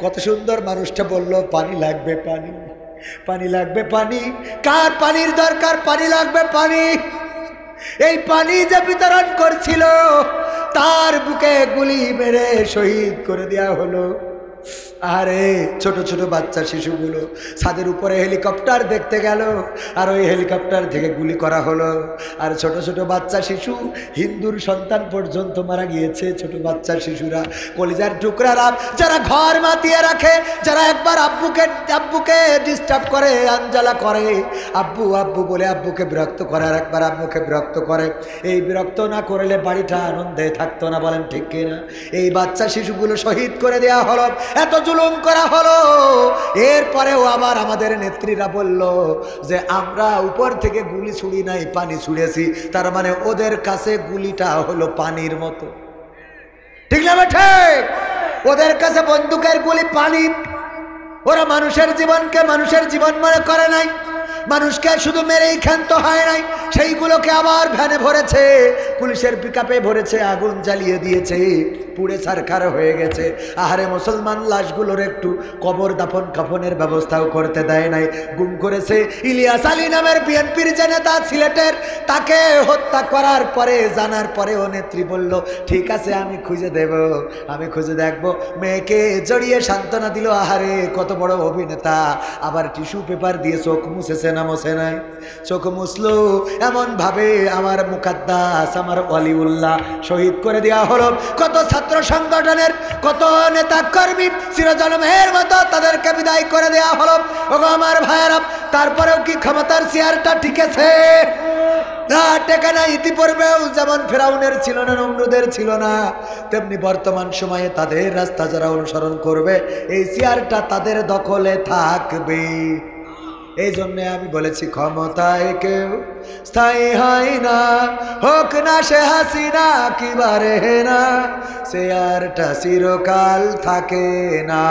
কত সুন্দর মানুষটা বলল, পানি লাগবে, পানি পানি লাগবে, পানি। কার পানির দরকার? পানি লাগবে, পানি। এই পানি যে বিতরণ করছিল, তার বুকে গুলি মেরে শহীদ করে দেয়া হলো। আরে ছোট ছোট বাচ্চা শিশুগুলো ছাদের উপরে হেলিকপ্টার দেখতে গেল, আর ওই হেলিকপ্টার থেকে গুলি করা হলো। আর ছোট ছোট বাচ্চা শিশু, হিন্দুর সন্তান পর্যন্ত মারা গিয়েছে। ছোট বাচ্চা শিশুরা, কলিজার টুকরারা, যারা ঘর মাতিয়ে রাখে, যারা একবার আব্বুকে ডিস্টার্ব করে, আঞ্জালা করে, আব্বু আব্বু বলে আব্বুকে বিরক্ত করে, আর একবার আব্বুকে বিরক্ত করে। এই বিরক্ত না করলে বাড়িটা আনন্দে থাকতো না, বলেন ঠিক কিনা? এই বাচ্চা শিশুগুলো শহীদ করে দেওয়া হলো, এত জুলুম করা হলো। এরপরেও আবার আমাদের নেত্রীরা বলল যে আমরা উপর থেকে গুলি ছুড়ি নাই, পানি ছুড়েছি। তার মানে ওদের কাছে গুলিটা হলো পানির মতো, ঠিক না ঠিক? ওদের কাছে বন্দুকের গুলি পানি। ওরা মানুষের জীবনকে মানুষের জীবন মনে করে নাই, মানুষকে শুধু মেরেই ক্ষান্ত হয় নাই, সেইগুলোকে আবার ভ্যানে ভরেছে, পুলিশের পিকআপে ভরেছে, আগুন জ্বালিয়ে দিয়েছে, পুড়ে ছারখার হয়ে গেছে। আহারে, মুসলমান লাশগুলোর একটু কবর দাফন কাফনের ব্যবস্থাও করতে দেয় নাই। গুম করেছে ইলিয়াস আলী নামের বিএনপির যে নেতা সিলেটের, তাকে হত্যা করার পরে জানার পরেও নেত্রী বলল, ঠিক আছে আমি খুঁজে দেব, আমি খুঁজে দেখবো। মেয়েকে জড়িয়ে সান্ত্বনা দিল। আহারে, কত বড় অভিনেতা! আবার টিস্যু পেপার দিয়ে চোখ মুছেছে না মোছে নাই? চোখ মুছলো এমন ভাবে আমার মুকাদ্দাস, আমার ওয়ালিউল্লাহ শহীদ করে দেওয়া হলো। কত ছাত্র সংগঠনের কত নেতা কর্মী চিরজন্মের মতো তাদেরকে বিদায় করে দেওয়া হলো। ওগো আমার ভাইয়েরা, তারপরেও কি ক্ষমতার চেয়ারটা টিকেছে? না, টেকে না। ইতিপূর্বেও যেমন ফেরাউনের ছিল না, নমরুদের ছিল না, তেমনি বর্তমান সময়ে তাদের রাস্তা যারা অনুসরণ করবে, এই চেয়ারটা তাদের দখলে থাকবে। এই জন্যে আমি বলেছি, ক্ষমতায় কেউ স্থায়ী হয় না, হোক না সে হাসিনা কিবারে না, চেয়ারটা চিরকাল থাকে না।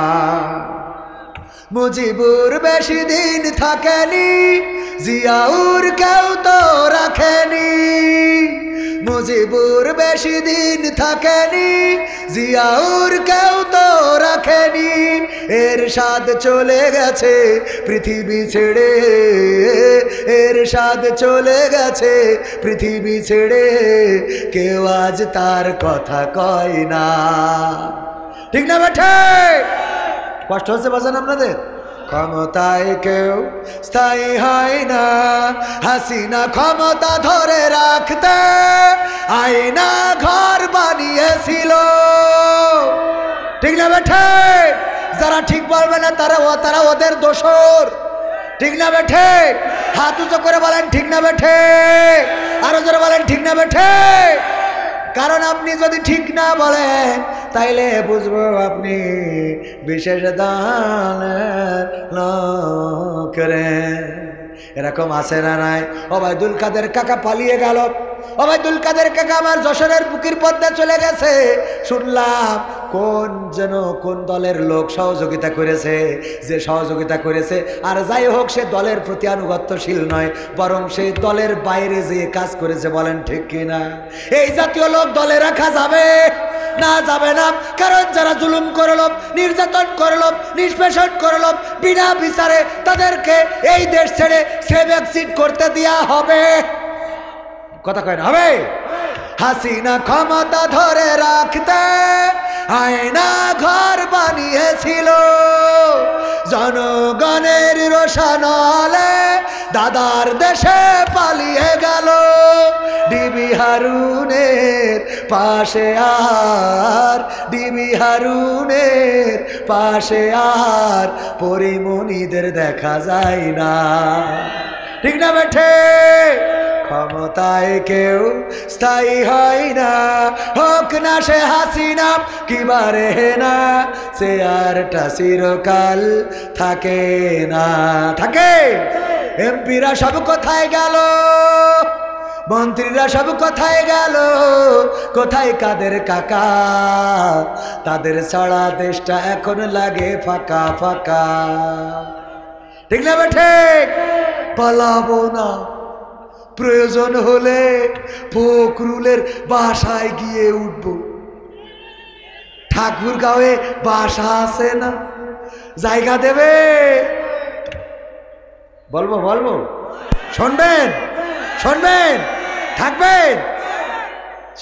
মুজিবুর বেশি দিন থাকেনি, জিয়াউর কেউ তো রাখেনি। মুজিবুর বেশি দিন থাকেনি, জিয়াউর কেউ তো রাখেনি। এরশাদ চলে গেছে পৃথিবী ছেড়ে, এরশাদ চলে গেছে পৃথিবী ছেড়ে, কেউ আজ তার কথা কয় না, ঠিক না বেঠে? কষ্ট হচ্ছে বাজান আপনাদের? ক্ষমতায় কেউ স্থায়ী হয় না, হাসিনা ক্ষমতা ধরে রাখতে আয়না ঘর বানিয়েছিল, ঠিক না বেঠে? যারা ঠিক বলবে না তারা ওদের দোষর, ঠিক না বেঠে? হাত উঁচু করে বলেন ঠিক না বেঠে? আরো জোরে বলেন ঠিক না বেঠে? কারণ আপনি যদি ঠিক না বলেন তাইলে বুঝবো আপনি বিশেষ দানের লোক রে। এরকম আছে না নাই? ওবায়দুল কাদের কাকা পালিয়ে গেল। ওবায়দুল কাদের কাকা আমার যশোরের বুকির পদ্মা চলে গেছে। শুনলাম কোন দলের লোক সহযোগিতা করেছে, যে সহযোগিতা করেছে আর যাই হোক সে দলের প্রতি আনুগত্যশীল নয়, বরং সে দলের বাইরে যে কাজ করেছে। বলেন ঠিক কিনা? এই জাতীয় লোক দলে রাখা যাবে না? যাবে না। কারণ যারা জুলুম করলো, নির্যাতন করলো, নিষ্পেষণ করলো, বিনা বিচারে তাদেরকে এই দেশ ছেড়ে সেভ এক্সিট করতে দেয়া হবে। কথা কয় না? হবে। হাসিনা ক্ষমতা ধরে রাখতে আয়না ঘর বানিয়েছিল, জনগণের রোশানলে দাদার দেশে পালিয়ে গেল। ডিবি হারুনের পাশে আর, ডিবি হারুনের পাশে আর পরিমণিদের দেখা যায় না, ঠিক না বেঠে? ক্ষমতায় কেউ স্থায়ী হয় না, হোক না সে হাসিনা কিবারে না, চেয়ারটা চিরকাল থাকে না। থাকে? এমপিরা সব কোথায় গেল? মন্ত্রীরা সব কোথায় গেল? কোথায় কাদের কাকা? তাদের ছাড়া দেশটা এখন লাগে ফাঁকা ফাঁকা, ঠিক না বেঠে? পালাবো না, প্রয়োজন হলে ফখরুলের বাসায় গিয়ে উঠবো। ঠাকুরগাঁওয়ে বাসা আছে না? জায়গা দেবে? বলবো বলবো, শুনবেন শুনবেন, থাকবেন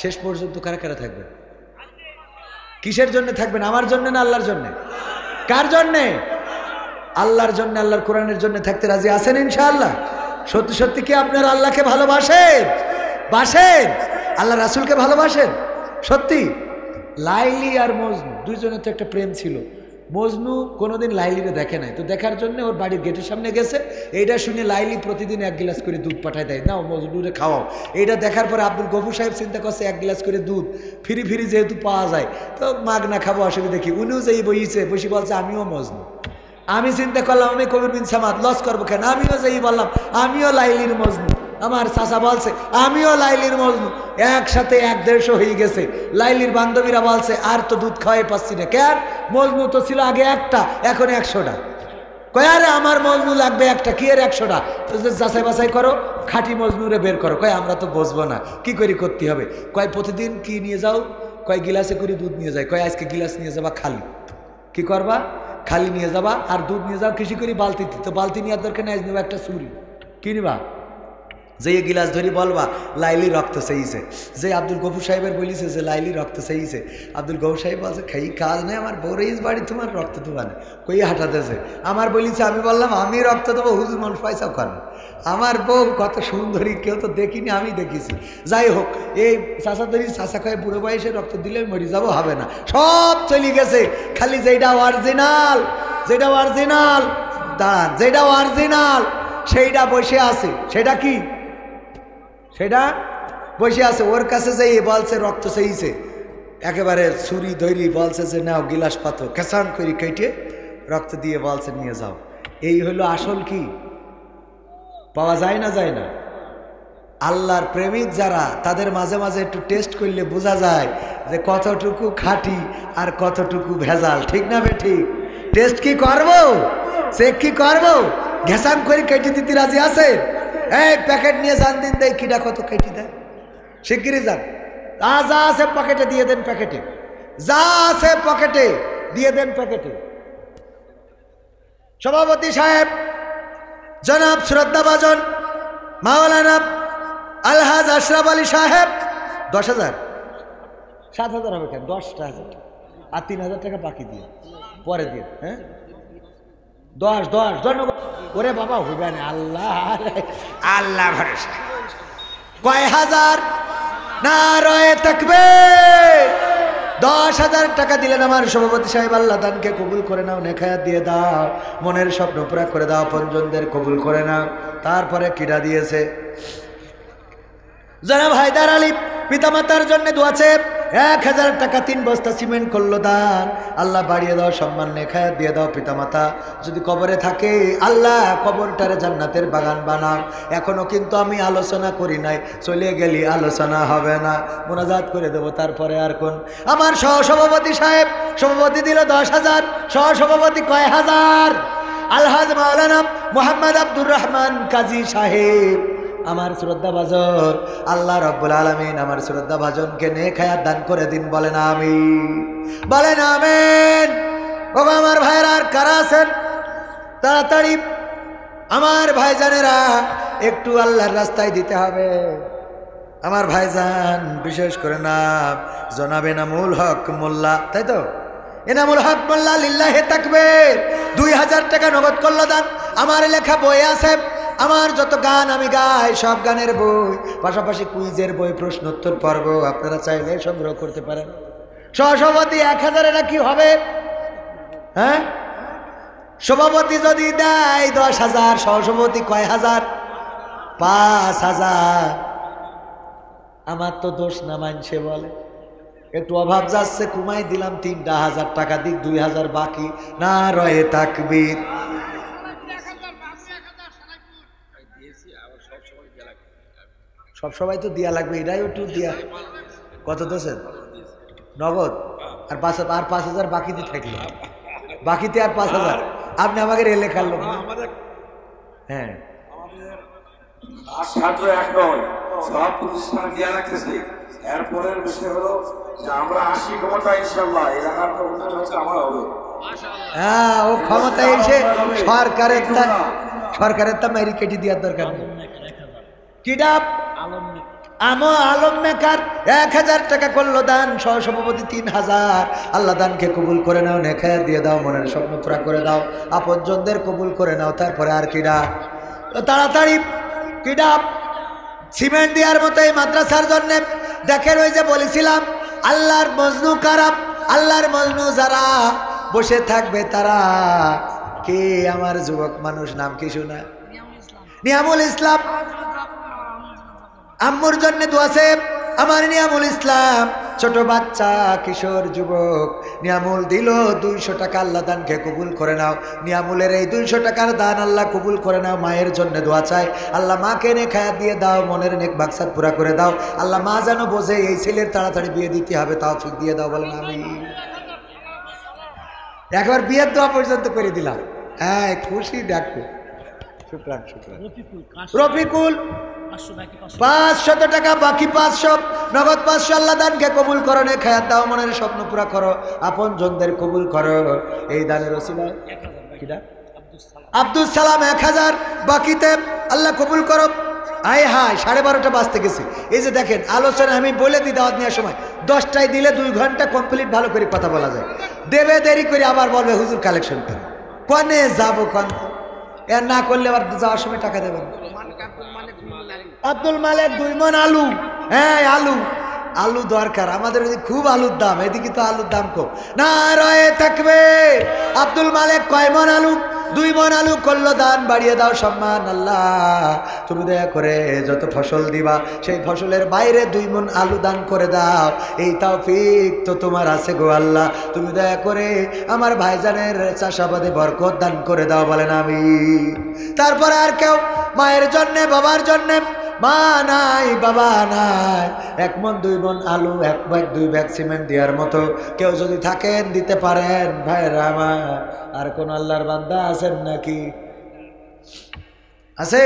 শেষ পর্যন্ত। কারা কারা থাকবেন? কিসের জন্য থাকবেন? আমার জন্য না আল্লাহর জন্য? কার জন্যে? আল্লাহর জন্য, আল্লাহর কোরআনের জন্য থাকতে রাজি আছেন ইনশাআল্লাহ? সত্যি সত্যি কি আপনারা আল্লাহকে ভালোবাসেন? বাসেন? আল্লাহ রাসূলকে ভালোবাসেন? সত্যি? লাইলি আর মজনু দুইজনের তো একটা প্রেম ছিল। মজনু কোনোদিন লাইলিরে দেখে নাই, তো দেখার জন্য ওর বাড়ির গেটের সামনে গেছে। এইটা শুনে লাইলি প্রতিদিন 1 গ্লাস করে দুধ পাঠায় দেয়, নাও মজনুরে খাওয়াও। এইটা দেখার পরে আব্দুল গফুর সাহেব চিন্তা করছে 1 গ্লাস করে দুধ ফিরি ফিরি যেহেতু পাওয়া যায় তো মাগনা খাবো, অসুবিধা কি? উনিও যেই বসে বলছে আমিও মজনু। আমি চিন্তা করলাম আমি কবির বিন সামাদ লস করবো কেন, আমিও যেই বললাম আমিও লাইলির মজনু। আমার চাচা বলছে আমিও লাইলির মজনু। একসাথে 1-150 হয়ে গেছে। লাইলির বান্ধবীরা বলছে আর তো দুধ খাওয়াই পাচ্ছি না। কেন? মজনু তো ছিল আগে একটা, এখন 100টা। কয় আরে আমার মজনু লাগবে একটা, কি এর 100টা? যাচাই বাছাই করো, খাঁটি মজনুরে বের করো। কয় আমরা তো বুঝবো না, কি করে করতে হবে? কয় প্রতিদিন কি নিয়ে যাও? কয় গিলাসে করে দুধ নিয়ে যায়। কয় আজকে গিলাস নিয়ে যাবা খালি। কি করবা? খালি নিয়ে যাবা। আর দুধ নিয়ে যাও কৃষি করি বালতিতে, তো বালতি নেওয়ার দরকার নেই, নেবা একটা ছুরি। কি নিবা? যে গিলাস ধরি বলবা লাইলি রক্ত চাইছে। যে আব্দুল গফুর সাহেবের বলিছে যে লাইলি রক্ত চাইছে, আব্দুল গফুর সাহেব বলছে খাই কাজ নেই, আমার বউ রইস বাড়ি তোমার রক্ত দেবা না, কই হাঁটাতেছে। আমার বলিছে, আমি বললাম আমি রক্ত দেবো, হুজুর মানুষ পয়সাও করে। আমার বউ কত সুন্দরী, কেউ তো দেখিনি, আমি দেখেছি। যাই হোক, এই চাষা ধরি চাষা খায় বুড়ো বয়সে রক্ত দিলে মরি যাবো, হবে না, সব চলে গেছে। খালি যেটা অরিজিনাল, যেটা অরিজিনাল দান, যেটা অরিজিনাল সেইটা বসে আছে। সেটা কি? সেটা বসে আছে। ওর কাছে যাই বলছে রক্ত চাইছে, একেবারে ছুরি ধরি বলছে যে নাও গিলাস পাথর কেসান করে কেটে রক্ত দিয়ে বলছে নিয়ে যাও। এই হলো আসল। কি পাওয়া যায় না? যায় না। আল্লাহর প্রেমিক যারা, তাদের মাঝে মাঝে একটু টেস্ট করলে বোঝা যায় যে কতটুকু খাঁটি আর কতটুকু ভেজাল, ঠিক না বেঠিক? টেস্ট কি করবো? চেক কি করবো? ঘেসান করে কেটে দিতে রাজি আছে? এই প্যাকেট নিয়ে যান, দিন দেয় কিটা কত কেটে দেয়, শিগগিরই যান। যা আছে পকেটে দিয়ে দেন, প্যাকেটে যা আছে পকেটে দিয়ে দেন, প্যাকেটে। সভাপতি সাহেব জনাব শ্রদ্ধাভাজন মাওলানা আলহাজ আশরাফ আলী সাহেব 10,000, 7,000 হবে কেন? 10,000 আর 3,000 টাকা বাকি দিয়ে পরে দিয়ে। হ্যাঁ 10 ধন্যবাদ। ওরে বাবা হইবে না, আল্লাহ আল্লাহ ভরসা। কয় হাজার? নারায়ে তাকবীর। 10,000 টাকা দিলেন আমার সভাপতি সাহেব, আল্লাহ দানকে কবুল করে নাও, নেখায়াত দিয়ে দাও, মনের স্বপ্ন পুরা করে দাও, আপনজনদের কবুল করে নাও। তারপরে কিরা দিয়েছে জনাব হায়দার আলী, পিতামাতার জন্য দোয়াছে 1,000 টাকা, 3 বস্তা সিমেন্ট করলো দান। আল্লাহ বাড়িয়ে দাও, সম্মান নেখায়াত দিয়ে দাও। পিতামাতা যদি কবরে থাকে, আল্লাহ কবরটারে জান্নাতের বাগান বানাও। এখনো কিন্তু আমি আলোচনা করি নাই, চলে গেলি আলোচনা হবে না, মোনাজাত করে দেবো। তারপরে আর কোন আমার সহসভাপতি সাহেব, সভাপতি দিল 10,000, সহসভাপতি কয় হাজার, আলহাজ মাওলানা মোহাম্মদ আব্দুর রহমান কাজী সাহেব, আমার শ্রদ্ধা ভাজন। আল্লাহ রব্বুল আলামিন আমার শ্রদ্ধা ভাজনকে নেখায়াত দান করে দিন, বলেন আমিন, বলেন আমিন। বাবা আমার ভাইরা আর কারা আছেন তাড়াতাড়ি আমার ভাইজানেরা একটু আল্লাহর রাস্তায় দিতে হবে। আমার ভাইজান বিশেষ করে নাম জনাব এনামুল হক মোল্লা, তাই তো? এনামুল হক মোল্লা লিল্লাহে তাকবীর, 2,000 টাকা নগদ করলো দান। আমার লেখা বই আছে, আমার যত গান আমি গাই সব গানের বই, পাশাপাশি কুইজের বই, প্রশ্নোত্তর পর্ব আপনারা চাইলে সংগ্রহ করতে পারেন। সহসভাপতি 1,000 এরা কি হবে? হ্যাঁ, সভাপতি যদি দেয় 10,000, সহসভাপতি কয় হাজার? 5,000। আমার তো দোষ না, মানছে বলে একটু অভাব যাচ্ছে, কুমাই দিলাম 3,000 টাকা, দিক 2,000 বাকি। না রয়ে তাকবীর, সব সবাই তো দিয়া লাগবে, এটাই একটু দিয়া। কত দোষের নগদ আর 5,000 বাকিতে থাকলো, বাকিতে আর 5,000। আপনি আমাকে রেলে খাললো। হ্যাঁ, ছাত্র এক নয়, সব প্রতিষ্ঠান দিয়া রাখতেছে। এরপরের বিষয় হলো যে আমরা 80 ক্ষমতা ইনশাআল্লাহ এলাকার উন্নয়ন হচ্ছে আমার হবে। হ্যাঁ, ও ক্ষমতা এসে সরকারের তা মেরি কেটে দেওয়ার দরকার নেই। কিডাপ আলম মেকার 1,000 টাকা করলো দান, সহসভাপতি 3,000। আল্লাহ দানকে কবুল করে নাও, নেখায়াত দিয়ে দাও, মনের স্বপ্ন পুরা করে দাও, আপনজনদের কবুল করে নাও। তারপরে আর কিডা তাড়াতাড়ি কিডাপ সিমেন্ট দেওয়ার মতো এই মাদ্রাসার জন্য দেখেন, ওই যে বলেছিলাম আল্লাহর মজনু কারা, আল্লাহর মজনু যারা বসে থাকবে তারা কে? আমার যুবক মানুষ নাম কি শোনা? নিয়ামুল ইসলাম। আম্মুর জন্য দোয়াছে আমার নিয়ামুল ইসলাম, ছোট বাচ্চা কিশোর যুবক। নিয়ামুল দিল 200 টাকা, আল্লাহ দানকে কবুল করে নাও। নিয়ামুলের এই 200 টাকার দান আল্লাহ কবুল করে নাও। মায়ের জন্য দোয়া চাই, আল্লাহ মাকে নেখায়াত দিয়ে দাও, মনের নেক বাক্সাত পুরা করে দাও। আল্লাহ মা যেন বোঝে এই ছেলের তাড়াতাড়ি বিয়ে দিতে হবে, তৌফিক দিয়ে দাও, বলেন আমিন। একবার বিয়ের দোয়া পর্যন্ত করে দিলাম। হ্যাঁ, খুশি ডাকো। শুকরান শুকরান। রফিকুল 500 টাকা বাকি, 500 নগদ 500। আল্লাহ দানকে কবুল করো, নেখায়াত দাও, মনের স্বপ্ন পুরা করো, আপন জনদের কবুল করো। এই দানের ওসিলায় আব্দুল সালাম 1,000 বাকিতে, আল্লাহ কবুল করো। আয় হায়, 12:30 বাজতে গেছে। এই যে দেখেন আলোচনা আমি বলে দিই দাওয়াত নেওয়ার সময় 10টায় দিলে 2 ঘন্টা কমপ্লিট ভালো করে কথা বলা যায়। দেবে দেরি করে আবার বলবে হুজুর কালেকশন করে, কনে যাবো কন, এর না করলে আবার যাওয়ার সময় টাকা দেবেন। আব্দুল মালিক 2 মণ আলু। হ্যাঁ, আলু দরকার আমাদের, খুব আলুর দাম, এদিকে তো আলুর দাম কম। না রয়ে থাকবে। আব্দুল মালিক কয় মণ আলু? 2 মণ আলু করলো দান, বাড়িয়ে দাও সম্মান। আল্লাহ তুমি দয়া করে যত ফসল দিবা সেই ফসলের বাইরে 2 মণ আলু দান করে দাও, এই তৌফিক তো তোমার আছে গো আল্লাহ। তুমি দয়া করে আমার ভাইজানের চাষাবাদে বরকত দান করে দাও, বলেন আমিন। তারপরে আর কেউ মায়ের জন্যে, বাবার জন্যে, মা নাই বাবা নাই, 1 মণ 2 মণ আলু, 1 ব্যাগ 2 ব্যাগ সিমেন্ট দেওয়ার মতো কেউ যদি থাকেন দিতে পারেন ভাইরা আমার। আর কোন আল্লাহর বান্দা আছেন নাকি? আছে?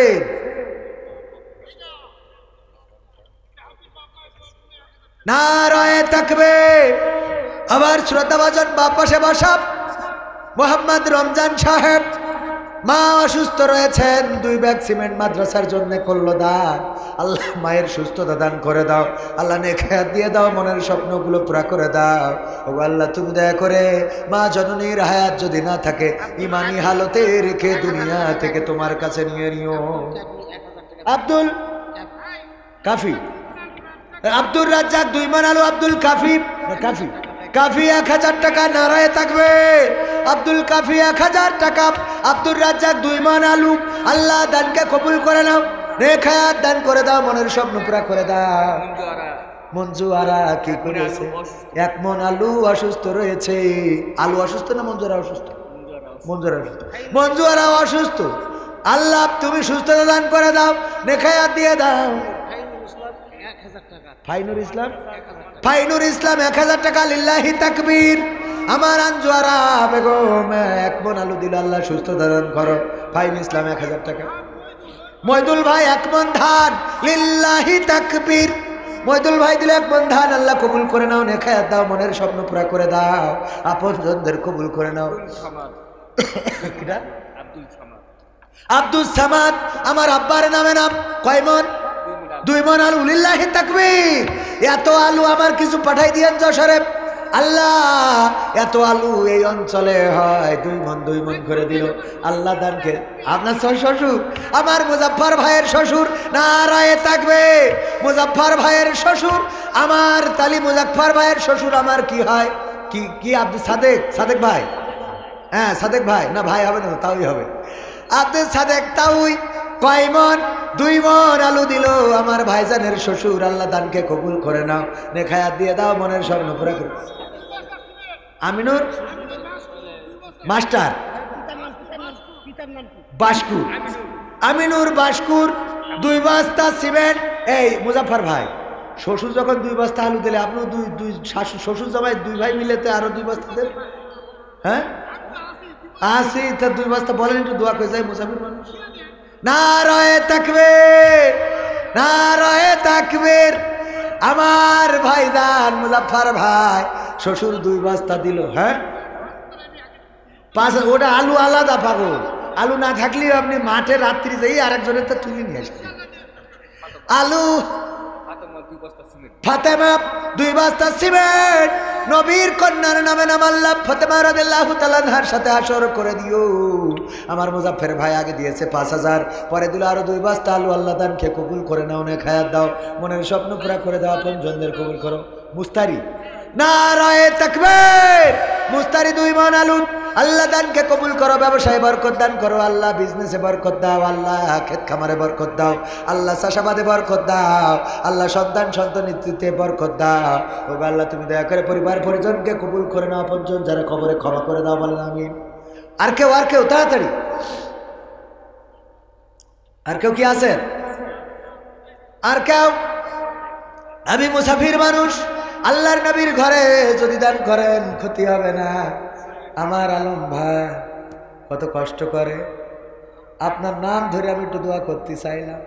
নারায়ে তাকবীর। আবার শ্রদ্ধাভাজন বাপ পাশে বসা মোহাম্মদ রমজান সাহেব, মা অসুস্থ রয়েছেন, 2 ব্যাগ সিমেন্ট মাদ্রাসার জন্য করলো দান। আল্লাহ মায়ের সুস্থতা দান করে দাও, আল্লাহ নেখায়াত দিয়ে দাও, মনের স্বপ্নগুলো পুরা করে দাও। ও আল্লাহ তুমি দয়া করে মা জননীর হায়াত যদি না থাকে, ইমানি হালতে রেখে দুনিয়া থেকে তোমার কাছে নিয়ে নিও। আব্দুল কাফি, আব্দুর রাজ্জাক 2 মণ আলু, আব্দুল কাফি কাফি 1000 টাকা, নারায়ে তাকবীর। আব্দুল কাফি 1000 টাকা, আব্দুর রাজ্জাক 2 মণ আলু। আল্লাহ দানকে কবুল করে নাও, নেক হায়াত দান করে দাও, মনের স্বপ্ন পুরা করে দাও। মঞ্জুয়ারা কি করেছে? 1 মণ আলু অসুস্থ রয়েছে। আলু অসুস্থ না মঞ্জুয়ারা অসুস্থ? মঞ্জুয়ারা অসুস্থ। মঞ্জুয়ারা অসুস্থ, আল্লাহ তুমি সুস্থতা দান করে দাও, নেক হায়াত দিয়ে দাও। ফাইনুর ইসলাম, ফাইনুর ইসলাম 1000 টাকা, লিল্লাহি তাকবীর। আমার আঞ্জুয়ারা বেগম 1 মণ আলু দিল, আল্লাহ সুস্থতা দান করো। ফাইন ইসলাম 1000 টাকা। মইদুল ভাই 1 মণ ধান, লিল্লাহি তাকবীর। মইদুল ভাই দিল 1 মণ ধান, আল্লাহ কবুল করে নাও, নেক হায়াত দাও, মনের স্বপ্ন পুরা করে দাও, আপনজনদের কবুল করে নাও। আব্দুল সামাদ আমার আব্বার নামে নাম। কয় মণ? 2 মণ আলু, লিল্লাহি তাকবীর। এত আলু আমার কিছু পাঠাই দিয়েন যশোরে। আল্লাহ এত আলু এই অঞ্চলে হয়, 2 মণ করে দিল। আল্লাহ দানকে আপনার শ্বশুর, আমার মুজাফফর ভাইয়ের শ্বশুর, নারায়ে তাকবীর। মুজাফফর ভাইয়ের শ্বশুর আমার, তালি মুজাফফর ভাইয়ের শ্বশুর আমার কি হয়? কি আব্দুল সাদেক, সাদেক ভাই? হ্যাঁ সাদেক ভাই, না ভাই হবে না, তাওই হবে। আব্দুল সাদেক তাওই। কয় মণ? 2 মণ আলু দিল আমার ভাইজানের শ্বশুর। আল্লাহ দানকে কবুল করে নাও, নেক হায়াত দিয়ে দাও, মনের স্বপ্ন পুরা করে। আমিনুর মাস্টার বাসকুর, আমিনুর বাসকুর 2 বস্তা সিমেন্ট। এই মুজাফফর ভাই শ্বশুর যখন 2 বস্তা আলু দিলে, আপনি দুই শ্বশুর জামাই 2 ভাই মিলেতে আরো 2 বস্তা দেন। হ্যাঁ আসি তা 2 বস্তা বলেন, একটু দোয়া করে যায় মুসাফির মানুষ। নারায়ে তাকবীর, নারায়ে তাকবীর। আমার ভাইজান মুজাফফর ভাই শ্বশুর 2 বস্তা দিল। হ্যাঁ 5, ওটা আলু আলাদা পাগল। আলু না থাকলেও আপনি মাঠে রাত্রি যাই আরেকজনের তো তুলে নিয়ে আসবেন। আলু ফাতেমা 2 বস্তা সিমেন্ট। নবীর কন্যার নামে নাম, আল্লাহ ফাতেমা রাদিয়াল্লাহু তাআলা আনহার সাথে হাসর করে দিও। আমার মুজাফফর ভাই আগে দিয়েছে 5000, পরে দিল আরো 2 বস্তা আলু। আল্লাহ দানকে কবুল করে নাও, নেক হায়াত দাও, মনের স্বপ্ন পুরা করে দাও, আপনজনদের কবুল করো। মুস্তারি, নারায়ে তাকবীর। মুস্তারি 2 মণ আলু। আল্লাহ দানকে কবুল করো, ব্যবসায় বরকত দান করো, আল্লাহ বিজনেসে বরকত দাও, আল্লাহ ক্ষেত খামারে বরকত দাও, আল্লাহ চাষাবাদে বরকত দাও, আল্লাহ সন্তানিত্বে বরকত দাও। ওই আল্লাহ তুমি দয়া করে পরিবার পরিজনকে কবুল করে নাও, আপনজন যারা কবরে ক্ষমা করে দাও, বলেন আমিন। আর কেউ তাড়াতাড়ি, আর কেউ কি আছেন? আর কেউ? আমি মুসাফির মানুষ, আল্লাহর নবীর ঘরে যদি দান করেন ক্ষতি হবে না। আমার আলম ভাই কত কষ্ট করে, আপনার নাম ধরে আমি একটু দোয়া করতে চাইলাম।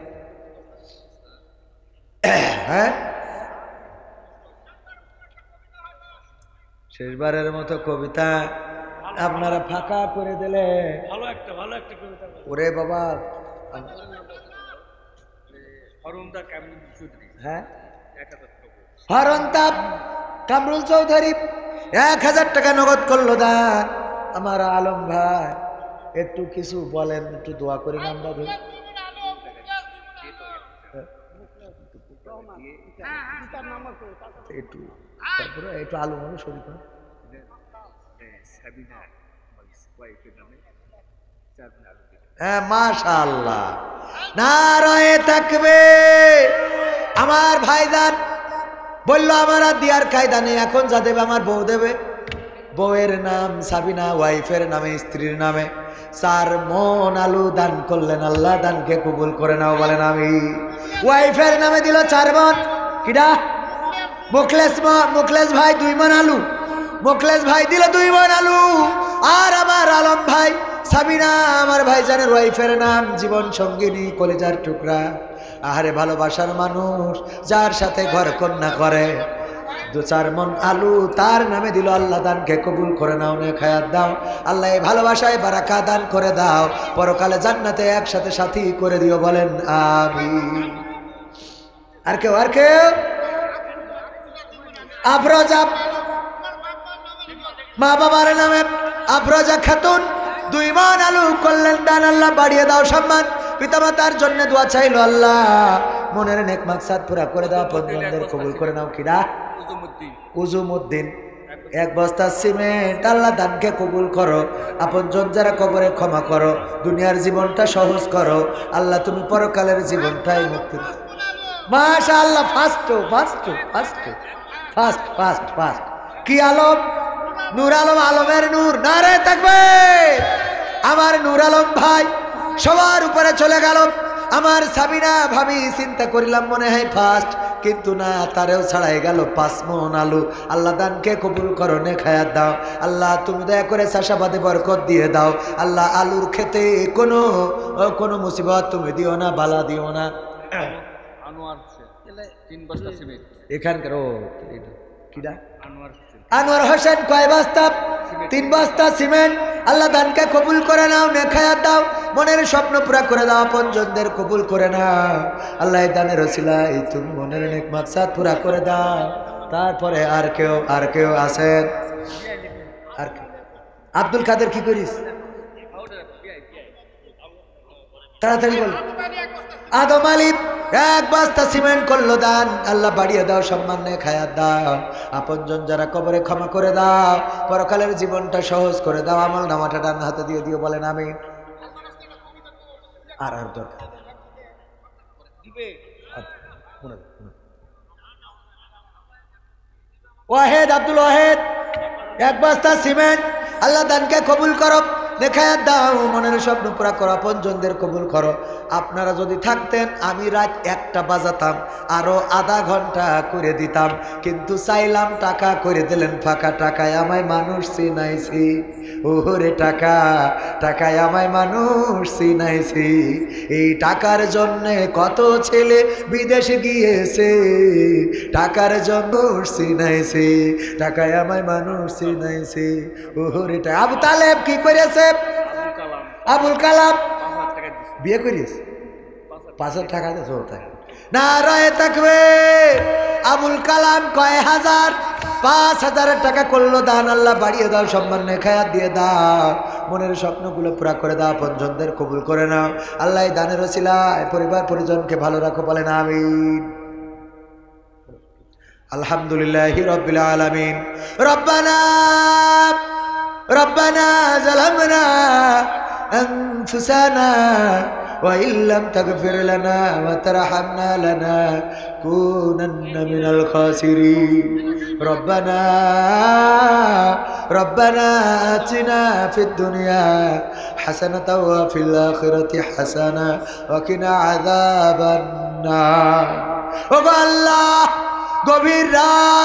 হ্যাঁ শেষবারের মতো কবিতা আপনারা ফাঁকা করে দিলে। ভালো একটা কবিতা। ওরে বাবা, হ্যাঁ হরন্তাপ কামরুল চৌধুরী 1000 টাকা নগদ করলো দান। আমার আলম ভাই একটু কিছু বলেন, একটু দোয়া করি আমরা ধরি। একটু তারপরে একটু আলু মানে শরীর হ্যাঁ মাশাআল্লাহ, নারায়ে তাকবীর। আমার ভাইজান বললো আমার আর দিয়ার কায়দা নেই, এখন যা দেবে আমার বউ দেবে। বউয়ের নাম সাবিনা, ওয়াইফের নামে, স্ত্রীর নামে 4 মণ আলু দান করলেন। আল্লাহ দানকে কবুল করে নাও, বলেন আমি। ওয়াইফের নামে দিল 4 মণ। কিডা? মুখলেস ভাই 2 মণ আলু। মুখলেস ভাই দিল 2 মণ আলু। আর আমার আলম ভাই সাবিনা, আমার ভাইজানের ওয়াইফের নাম, জীবন সঙ্গিনী, কলিজার টুকরা, আহারে ভালোবাসার মানুষ, যার সাথে ঘর কন্যা করে, 2-4 মণ আলু তার নামে দিল। আল্লাহ দানকে কবুল করে নাও, নেক হায়াত দাও, আল্লাহ এই ভালোবাসায় বারাকা দান করে দাও, পরকালে জান্নাতে একসাথে সাথী করে দিও, বলেন আমিন। আর কেউ? আফরোজা মা বাবার নামে, আফরোজা খাতুন 2 মণ আলু করলেন দান। আল্লাহ বাড়িয়ে দাও সম্মান, পিতামাতার জন্য দোয়া চাইলো, আল্লাহ মনের নেক মাকসাদ পুরা করে দাও, পঞ্জনদের কবুল করে নাও। কিরা? উজুমুদ্দিন এক বস্তা সিমেন্ট আল্লাহ দানকে কবুল করো, আপনজন যারা কবরে ক্ষমা করো, দুনিয়ার জীবনটা সহজ করো আল্লাহ, তুমি পরকালের জীবনটাই মুক্তি। মাশাআল্লাহ, fast fast fast fast fast fast. কি আলম? নূর আলম, আলমের নূর, নারে তাকবীর। আমার নূর আলম ভাই সবার উপরে চলে গেল। আমার সাবিনা ভাবি চিন্তা করিলাম মনে হয় ফার্স্ট, কিন্তু না, তারেও ছাড়াই গেল 5 মণ আলু। আল্লাহ দানকে কবুল করো, নে খায়াত দাও আল্লাহ, তুমি দয়া করে চাষাবাদে বরকত দিয়ে দাও আল্লাহ, আলুর খেতে কোনো মুসিবত তুমি দিও না, বালা দিও না। এখানকার আনোয়ার হোসেন কয় বস্তা? 3 বস্তা সিমেন্ট। আল্লাহ দানকে কবুল করে নাও, নেখায়াত দাও, মনের স্বপ্ন পুরা করে দাও, আপনজনদের কবুল করে নাও আল্লাহ, দানের ওসিলায় তুমি মনের নেক মাকসাদ পুরা করে দাও। তারপরে আর কেউ আছেন? আর আব্দুল কাদের কি করিস? তাড়াতাড়ি বল। আদম আলী 1 বস্তা সিমেন্ট করলো দান, আল্লাহ বাড়িয়ে দাও, সম্মান নে খায়াত দাও, আপনজন যারা কবরে ক্ষমা করে দাও, পরকালের জীবনটা সহজ করে দাও, আমল নামাটা ডান হাতে দিয়ে দিও, বলেন আমিন। আর দরকার ওয়াহেদ, আব্দুল ওয়াহেদ 1 বস্তা সিমেন্ট। আল্লাহ দানকে কবুল করো, নেখায়াত দাও, মনের স্বপ্ন পুরা করো, আপনজনদের কবুল করো। আপনারা যদি থাকতেন আমি রাত 1টা বাজাতাম, আরো আধা ঘন্টা করে দিতাম, কিন্তু চাইলাম টাকা করে দিলেন ফাঁকা। টাকায় আমায় মানুষ চিনাইছি, ওরে টাকা, টাকায় আমায় মানুষ চিনাইছি। এই টাকার জন্যে কত ছেলে বিদেশে গিয়েছে, টাকার জন্য চিনাইছি, টাকায় আমায় মানুষ চিনাইছি, ওরে টাকা। আবু তালেব কি করেছে? আবুল কালাম বিয়ে করিস, 5,000 টাকা দিয়েছে। নারায়ে তাকবীর। আবুল কালাম কয় হাজার? 5,000 টাকা করলো দান, আল্লাহ বাড়িয়ে দাও, সম্মান নেখায়াত দিয়ে দাও, মনের স্বপ্নগুলো পুরা করে দাও, আপনজনদের কবুল করে নাও আল্লাহ, দানের ওসিলায় পরিবার পরিজনকে ভালো রাখো, বলেন আমিন। আলহামদুলিল্লাহি রাব্বিল আলামিন। রব্বানা যালামনা أنفسنا وإن لم تغفر لنا وترحمنا لنكونن من الخاسرين. ربنا آتنا في الدنيا حسنة وفي الآخرة حسنة وقنا عذاب النار. الله গভীর রাত